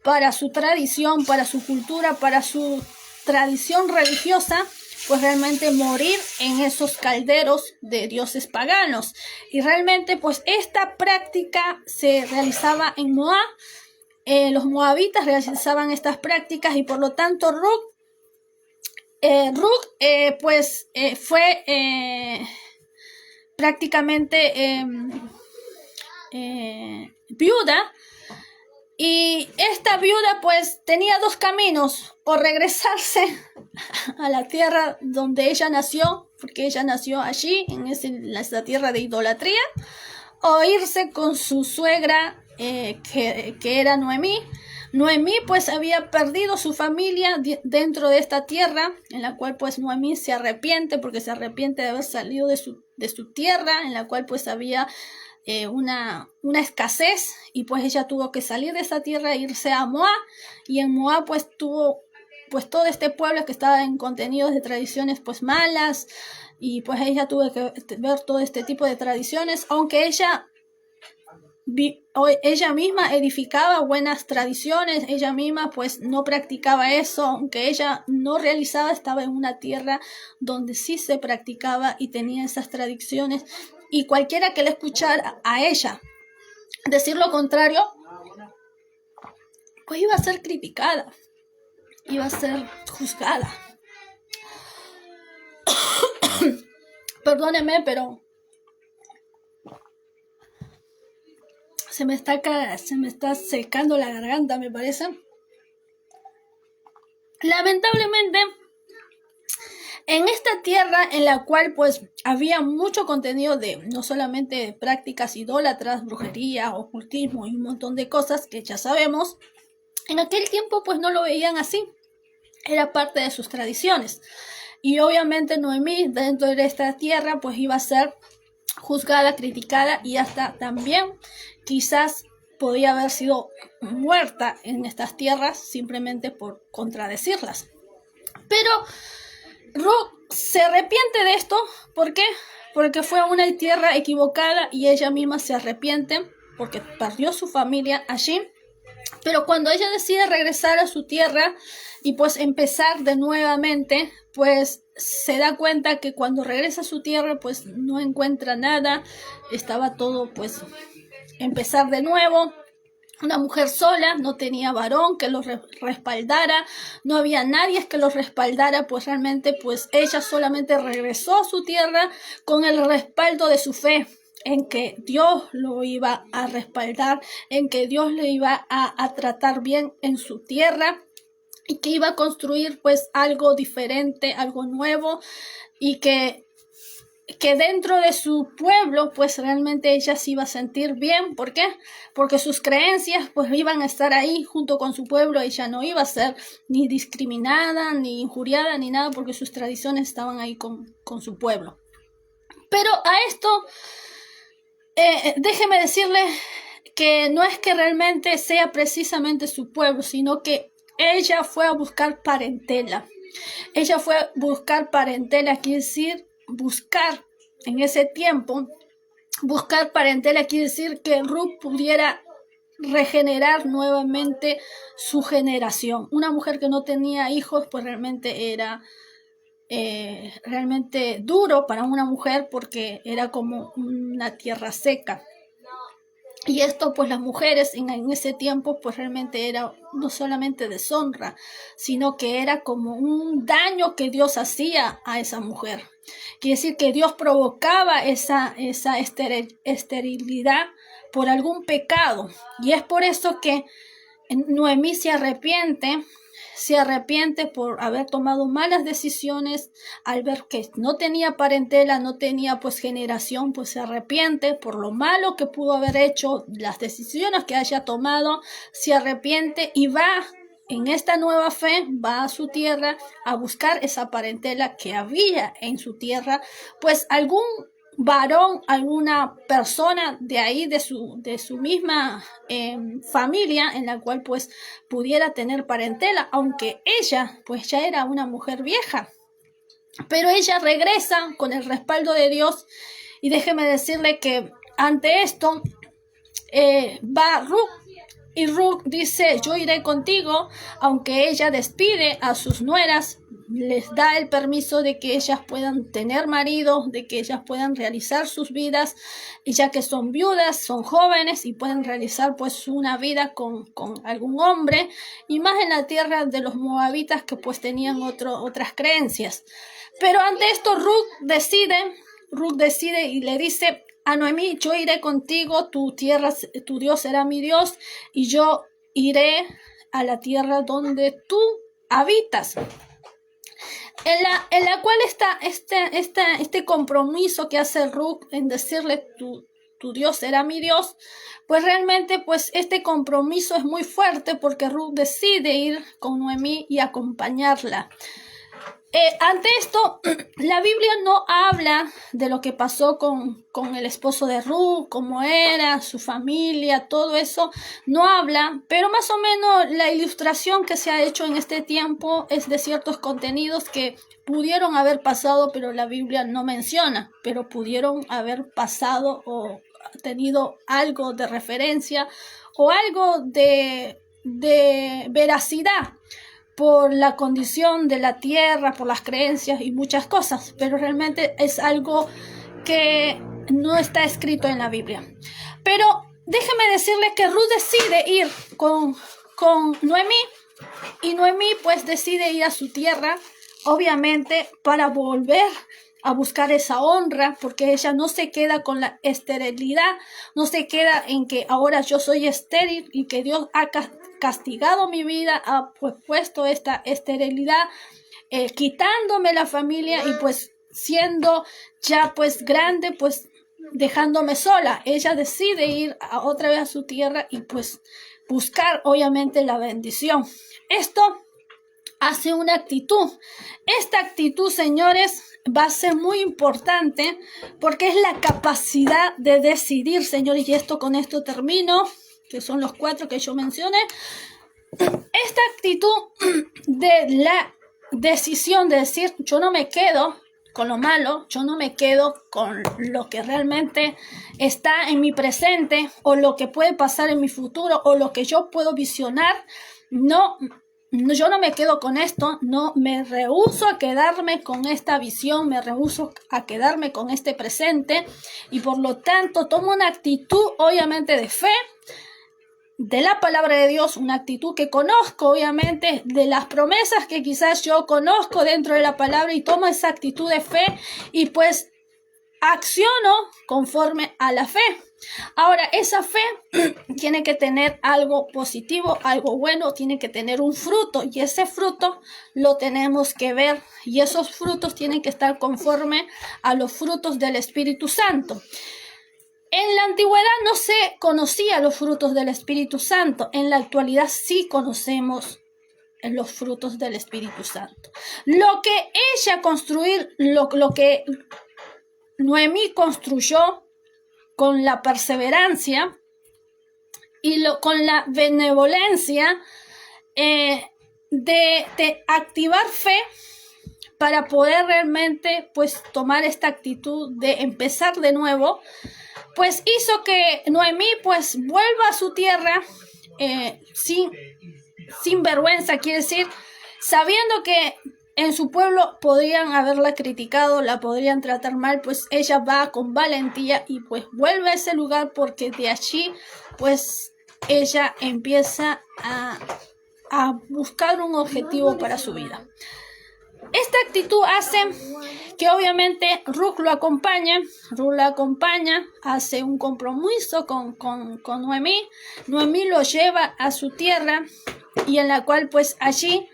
para su tradición, para su cultura, para su tradición religiosa, pues realmente morir en esos calderos de dioses paganos. Y realmente pues esta práctica se realizaba en Moab. Los moabitas realizaban estas prácticas y por lo tanto Ruth fue prácticamente viuda, y esta viuda pues tenía dos caminos: o regresarse a la tierra donde ella nació, porque ella nació allí en esa tierra de idolatría, o irse con su suegra que era Noemí. Noemí pues había perdido su familia dentro de esta tierra, en la cual pues Noemí se arrepiente, porque se arrepiente de haber salido de su tierra, en la cual pues había una escasez, y pues ella tuvo que salir de esa tierra e irse a Moab, y en Moab pues tuvo pues todo este pueblo que estaba en contenidos de tradiciones pues malas, y pues ella tuvo que ver todo este tipo de tradiciones, aunque ella misma edificaba buenas tradiciones, ella misma pues no practicaba eso, aunque ella no realizaba, estaba en una tierra donde sí se practicaba y tenía esas tradiciones, y cualquiera que le escuchara a ella decir lo contrario, pues iba a ser criticada, iba a ser juzgada. Perdóneme, pero se me está secando la garganta, me parece. Lamentablemente, en esta tierra en la cual pues había mucho contenido de no solamente de prácticas idólatras, brujería, ocultismo y un montón de cosas que ya sabemos, en aquel tiempo pues no lo veían así, era parte de sus tradiciones. Y obviamente Noemí dentro de esta tierra pues iba a ser juzgada, criticada, y hasta también quizás podía haber sido muerta en estas tierras simplemente por contradecirlas. Pero Ruth se arrepiente de esto. ¿Por qué? Porque fue una tierra equivocada, y ella misma se arrepiente porque perdió su familia allí. Pero cuando ella decide regresar a su tierra y pues empezar de nuevamente, pues se da cuenta que cuando regresa a su tierra pues no encuentra nada, estaba todo pues empezar de nuevo. Una mujer sola, no tenía varón que los respaldara, no había nadie que los respaldara, pues realmente pues ella solamente regresó a su tierra con el respaldo de su fe, en que Dios lo iba a respaldar, en que Dios le iba a tratar bien en su tierra y que iba a construir pues algo diferente, algo nuevo, y que dentro de su pueblo pues realmente ella se iba a sentir bien. ¿Por qué? Porque sus creencias pues iban a estar ahí junto con su pueblo. Ella no iba a ser ni discriminada, ni injuriada, ni nada, porque sus tradiciones estaban ahí con su pueblo. Pero a esto déjeme decirle que no es que realmente sea precisamente su pueblo, sino que ella fue a buscar parentela. Ella fue a buscar parentela, quiere decir buscar en ese tiempo, buscar parentela quiere decir que Ruth pudiera regenerar nuevamente su generación. Una mujer que no tenía hijos, pues realmente era realmente duro para una mujer, porque era como una tierra seca. Y esto pues las mujeres en ese tiempo pues realmente era no solamente deshonra, sino que era como un daño que Dios hacía a esa mujer. Quiere decir que Dios provocaba esa esterilidad por algún pecado. Y es por eso que Noemí se arrepiente por haber tomado malas decisiones, al ver que no tenía parentela, no tenía pues generación, pues se arrepiente por lo malo que pudo haber hecho, las decisiones que haya tomado, se arrepiente y va en esta nueva fe, va a su tierra a buscar esa parentela que había en su tierra, pues algún varón, alguna persona de ahí, de su misma familia, en la cual pues pudiera tener parentela, aunque ella pues ya era una mujer vieja. Pero ella regresa con el respaldo de Dios, y déjeme decirle que ante esto va Ruth, y Ruth dice: yo iré contigo, aunque ella despide a sus nueras, les da el permiso de que ellas puedan tener marido, de que ellas puedan realizar sus vidas, y ya que son viudas, son jóvenes y pueden realizar pues una vida con algún hombre, y más en la tierra de los moabitas, que pues tenían otras creencias. Pero ante esto Ruth decide y le dice a Noemí: yo iré contigo, tu Dios será mi Dios, y yo iré a la tierra donde tú habitas. En la cual está este compromiso que hace Ruth en decirle: tu Dios será mi Dios. Pues realmente pues este compromiso es muy fuerte, porque Ruth decide ir con Noemí y acompañarla. Ante esto, la Biblia no habla de lo que pasó con el esposo de Ruth, cómo era, su familia, todo eso, no habla, pero más o menos la ilustración que se ha hecho en este tiempo es de ciertos contenidos que pudieron haber pasado, pero la Biblia no menciona, pero pudieron haber pasado o tenido algo de referencia o algo de veracidad, por la condición de la tierra, por las creencias y muchas cosas, pero realmente es algo que no está escrito en la Biblia. Pero déjeme decirle que Ruth decide ir con Noemí, y Noemí pues decide ir a su tierra, obviamente para volver a buscar esa honra, porque ella no se queda con la esterilidad, no se queda en que ahora yo soy estéril y que Dios ha castigado mi vida, ha pues puesto esta esterilidad, quitándome la familia, y pues siendo ya pues grande, pues dejándome sola. Ella decide ir otra vez a su tierra y pues buscar obviamente la bendición. Esto hace una actitud. Esta actitud, señores, va a ser muy importante, porque es la capacidad de decidir, señores, y con esto termino, que son los 4 que yo mencioné. Esta actitud de la decisión de decir: yo no me quedo con lo malo, yo no me quedo con lo que realmente está en mi presente o lo que puede pasar en mi futuro o lo que yo puedo visionar. No, yo no me quedo con esto, no me rehúso a quedarme con esta visión, me rehúso a quedarme con este presente y por lo tanto tomo una actitud obviamente de fe, de la palabra de Dios, una actitud que conozco obviamente, de las promesas que quizás yo conozco dentro de la palabra y tomo esa actitud de fe y pues acciono conforme a la fe. Ahora, esa fe tiene que tener algo positivo, algo bueno, tiene que tener un fruto y ese fruto lo tenemos que ver y esos frutos tienen que estar conforme a los frutos del Espíritu Santo. En la antigüedad no se conocía los frutos del Espíritu Santo. En la actualidad sí conocemos los frutos del Espíritu Santo. Lo que ella construir, lo que Noemí construyó con la perseverancia y con la benevolencia de activar fe para poder realmente pues tomar esta actitud de empezar de nuevo, pues hizo que Noemí pues vuelva a su tierra sin vergüenza, quiere decir, sabiendo que en su pueblo podrían haberla criticado, la podrían tratar mal, pues ella va con valentía y pues vuelve a ese lugar porque de allí pues ella empieza a buscar un objetivo para su vida. Esta actitud hace que obviamente Ruth la acompaña, hace un compromiso con Noemí. Noemí lo lleva a su tierra y en la cual pues allí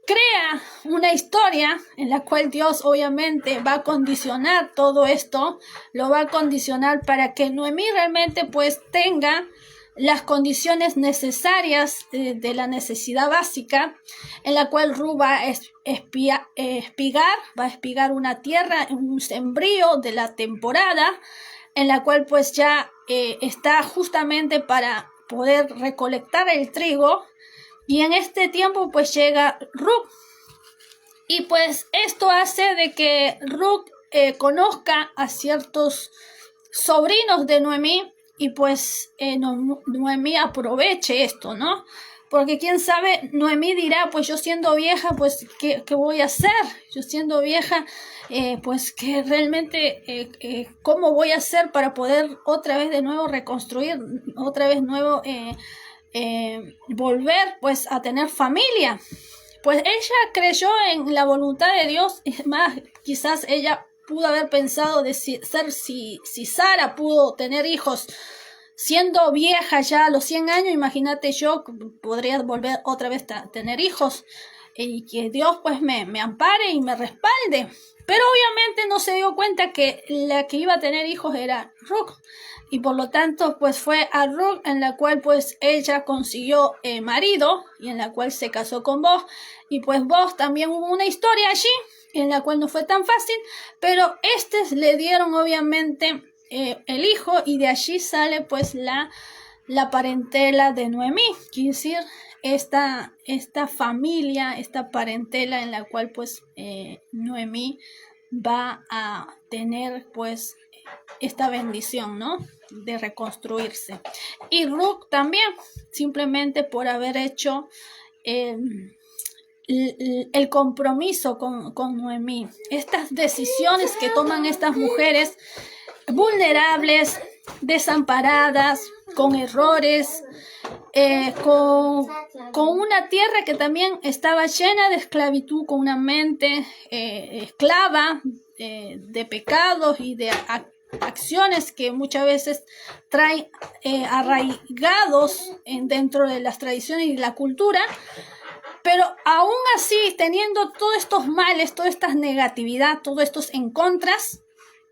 crea una historia en la cual Dios obviamente va a condicionar todo esto, lo va a condicionar para que Noemí realmente pues tenga las condiciones necesarias de la necesidad básica, en la cual Ruth va a espigar una tierra, un sembrío de la temporada, en la cual pues ya está justamente para poder recolectar el trigo, y en este tiempo pues llega Ruth, y pues esto hace de que Ruth conozca a ciertos sobrinos de Noemí, y pues Noemí aproveche esto, ¿no? Porque quién sabe, Noemí dirá, pues yo siendo vieja, pues ¿qué voy a hacer? Yo siendo vieja, pues que realmente, ¿cómo voy a hacer para poder otra vez de nuevo reconstruir, otra vez nuevo volver pues a tener familia? Pues ella creyó en la voluntad de Dios, es más, quizás ella pudo haber pensado de si Sara pudo tener hijos siendo vieja ya a los 100 años, imagínate yo podría volver otra vez a tener hijos y que Dios pues me ampare y me respalde. Pero obviamente no se dio cuenta que la que iba a tener hijos era Ruth, y por lo tanto pues fue a Ruth en la cual pues ella consiguió marido y en la cual se casó con Boaz, y pues Boaz también hubo una historia allí en la cual no fue tan fácil, pero le dieron obviamente el hijo, y de allí sale pues la parentela de Noemí, quiere decir esta familia, esta parentela en la cual pues Noemí va a tener pues esta bendición, ¿no? De reconstruirse. Y Ruth también, simplemente por haber hecho el compromiso con Noemí. Estas decisiones que toman estas mujeres vulnerables, desamparadas, con errores, con una tierra que también estaba llena de esclavitud, con una mente esclava de pecados y de acciones que muchas veces traen arraigados dentro de las tradiciones y la cultura. Pero aún así, teniendo todos estos males, toda esta negatividad, todos estos en contras,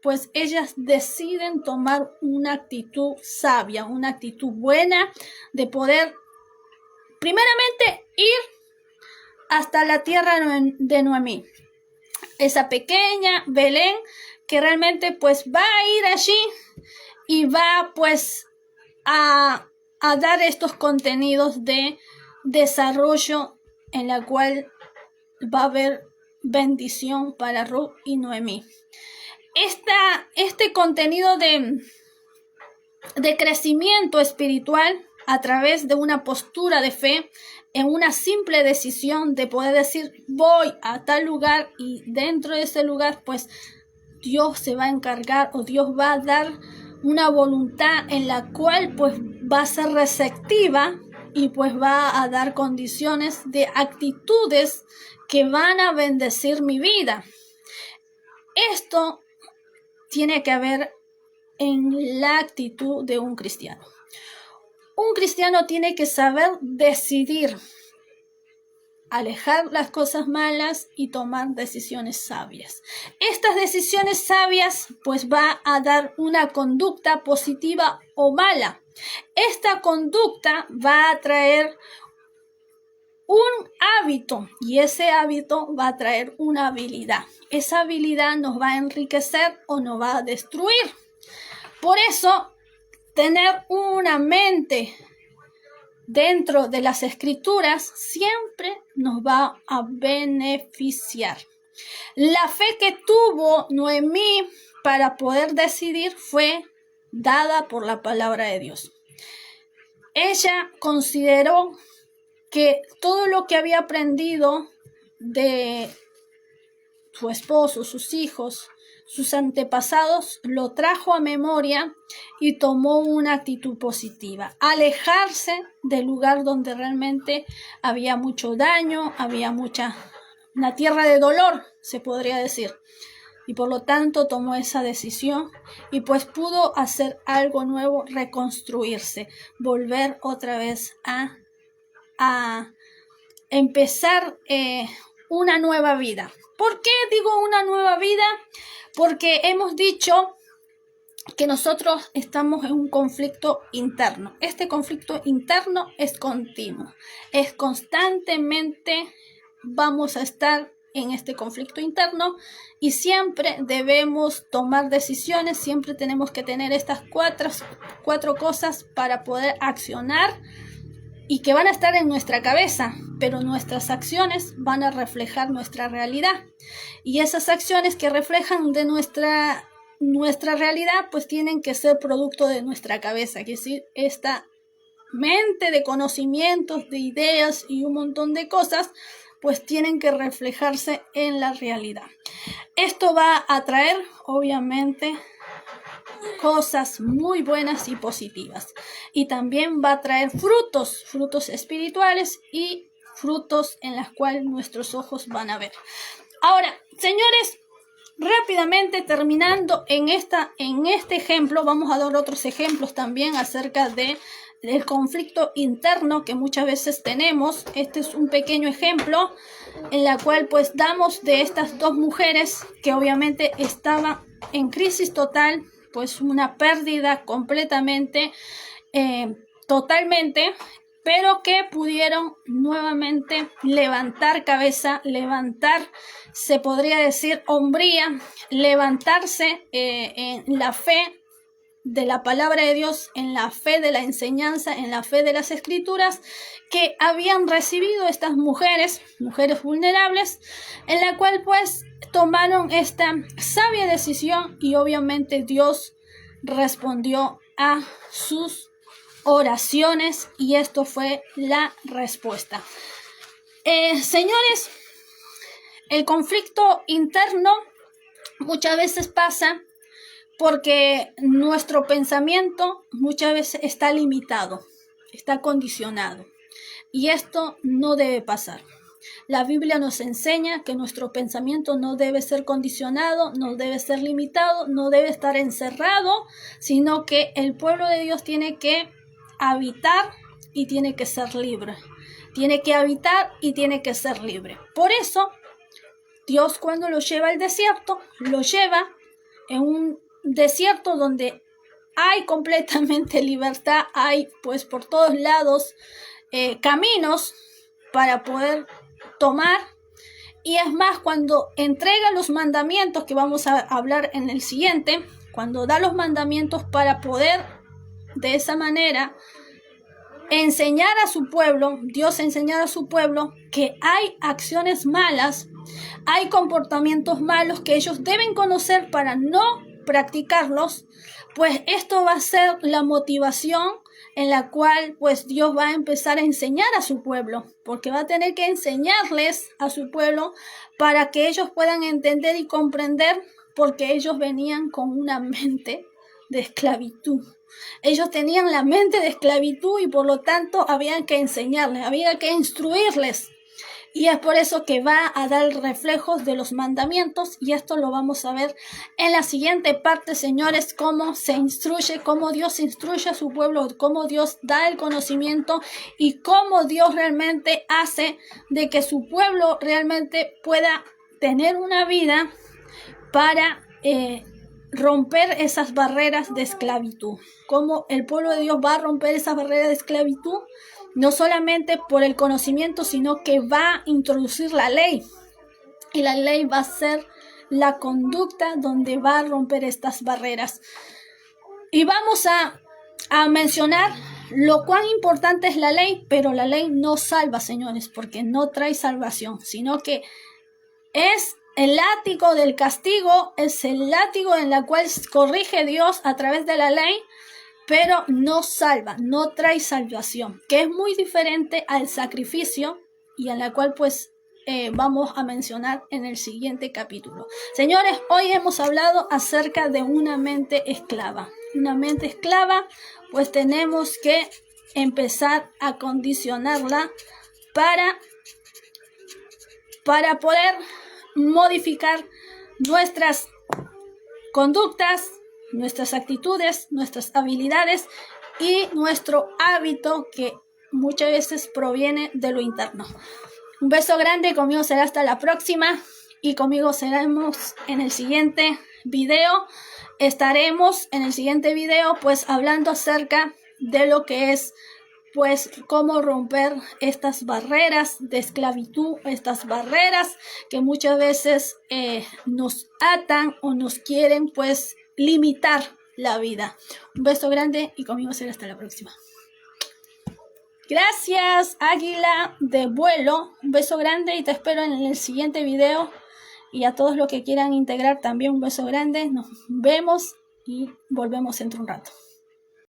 pues ellas deciden tomar una actitud sabia, una actitud buena de poder primeramente ir hasta la tierra de Noemí, esa pequeña Belén que realmente pues va a ir allí y va pues a dar estos contenidos de desarrollo en la cual va a haber bendición para Ruth y Noemí. Este contenido de crecimiento espiritual a través de una postura de fe, en una simple decisión de poder decir voy a tal lugar, y dentro de ese lugar pues Dios se va a encargar, o Dios va a dar una voluntad en la cual pues va a ser receptiva y pues va a dar condiciones de actitudes que van a bendecir mi vida. Esto tiene que haber en la actitud de un cristiano. Un cristiano tiene que saber decidir, alejar las cosas malas y tomar decisiones sabias. Estas decisiones sabias pues va a dar una conducta positiva o mala. Esta conducta va a traer un hábito, y ese hábito va a traer una habilidad. Esa habilidad nos va a enriquecer o nos va a destruir. Por eso, tener una mente dentro de las escrituras siempre nos va a beneficiar. La fe que tuvo Noemí para poder decidir fue dada por la palabra de Dios. Ella consideró que todo lo que había aprendido de su esposo, sus hijos, sus antepasados, lo trajo a memoria y tomó una actitud positiva. Alejarse del lugar donde realmente había mucho daño, había una tierra de dolor, se podría decir. Y por lo tanto tomó esa decisión y pues pudo hacer algo nuevo, reconstruirse, volver otra vez a empezar una nueva vida. ¿Por qué digo una nueva vida? Porque hemos dicho que nosotros estamos en un conflicto interno. Este conflicto interno es continuo, es constantemente vamos a estar en este conflicto interno y siempre debemos tomar decisiones, siempre tenemos que tener estas cuatro cosas para poder accionar y que van a estar en nuestra cabeza, pero nuestras acciones van a reflejar nuestra realidad. Y esas acciones que reflejan de nuestra realidad, pues tienen que ser producto de nuestra cabeza, que es decir, esta mente de conocimientos, de ideas y un montón de cosas, pues tienen que reflejarse en la realidad. Esto va a traer, obviamente, cosas muy buenas y positivas, y también va a traer frutos espirituales y frutos en los cuales nuestros ojos van a ver. Ahora, señores, rápidamente terminando en este ejemplo, vamos a dar otros ejemplos también acerca del conflicto interno que muchas veces tenemos. Este es un pequeño ejemplo en la cual pues damos de estas dos mujeres que obviamente estaban en crisis total, pues una pérdida completamente, totalmente, pero que pudieron nuevamente levantar cabeza, levantar, se podría decir, hombría, levantarse en la fe de la palabra de Dios, en la fe de la enseñanza, en la fe de las escrituras que habían recibido estas mujeres vulnerables, en la cual pues tomaron esta sabia decisión y obviamente Dios respondió a sus oraciones y esto fue la respuesta. Señores, el conflicto interno muchas veces pasa porque nuestro pensamiento muchas veces está limitado, está condicionado y esto no debe pasar. La Biblia nos enseña que nuestro pensamiento no debe ser condicionado, no debe ser limitado, no debe estar encerrado, sino que el pueblo de Dios tiene que habitar y tiene que ser libre. Tiene que habitar y tiene que ser libre. Por eso, Dios cuando lo lleva al desierto, lo lleva en un desierto donde hay completamente libertad, hay pues por todos lados caminos para poder tomar, y es más, cuando entrega los mandamientos que vamos a hablar en el siguiente, cuando da los mandamientos para poder de esa manera enseñar a su pueblo, Dios enseñar a su pueblo que hay acciones malas hay comportamientos malos que ellos deben conocer para no practicarlos, pues esto va a ser la motivación en la cual pues Dios va a empezar a enseñar a su pueblo, porque va a tener que enseñarles a su pueblo para que ellos puedan entender y comprender, porque ellos venían con una mente de esclavitud. Ellos tenían la mente de esclavitud y por lo tanto había que enseñarles, había que instruirles. Y es por eso que va a dar reflejos de los mandamientos, y esto lo vamos a ver en la siguiente parte, señores, cómo se instruye, cómo Dios instruye a su pueblo, cómo Dios da el conocimiento y cómo Dios realmente hace de que su pueblo realmente pueda tener una vida para romper esas barreras de esclavitud. Cómo el pueblo de Dios va a romper esas barreras de esclavitud, no solamente por el conocimiento, sino que va a introducir la ley. Y la ley va a ser la conducta donde va a romper estas barreras. Y vamos a mencionar lo cuán importante es la ley, pero la ley no salva, señores, porque no trae salvación, sino que es el látigo del castigo, es el látigo en la cual corrige Dios a través de la ley, pero no salva, no trae salvación, que es muy diferente al sacrificio y en la cual pues vamos a mencionar en el siguiente capítulo. Señores, hoy hemos hablado acerca de una mente esclava. Una mente esclava, pues tenemos que empezar a condicionarla para poder modificar nuestras conductas, nuestras actitudes, nuestras habilidades y nuestro hábito que muchas veces proviene de lo interno. Un beso grande, conmigo será hasta la próxima y conmigo seremos en el siguiente video. Estaremos en el siguiente video pues hablando acerca de lo que es pues cómo romper estas barreras de esclavitud, estas barreras que muchas veces nos atan o nos quieren pues limitar la vida. Un beso grande y conmigo será hasta la próxima. Gracias, águila de vuelo. Un beso grande y te espero en el siguiente video. Y a todos los que quieran integrar también un beso grande. Nos vemos y volvemos dentro de un rato.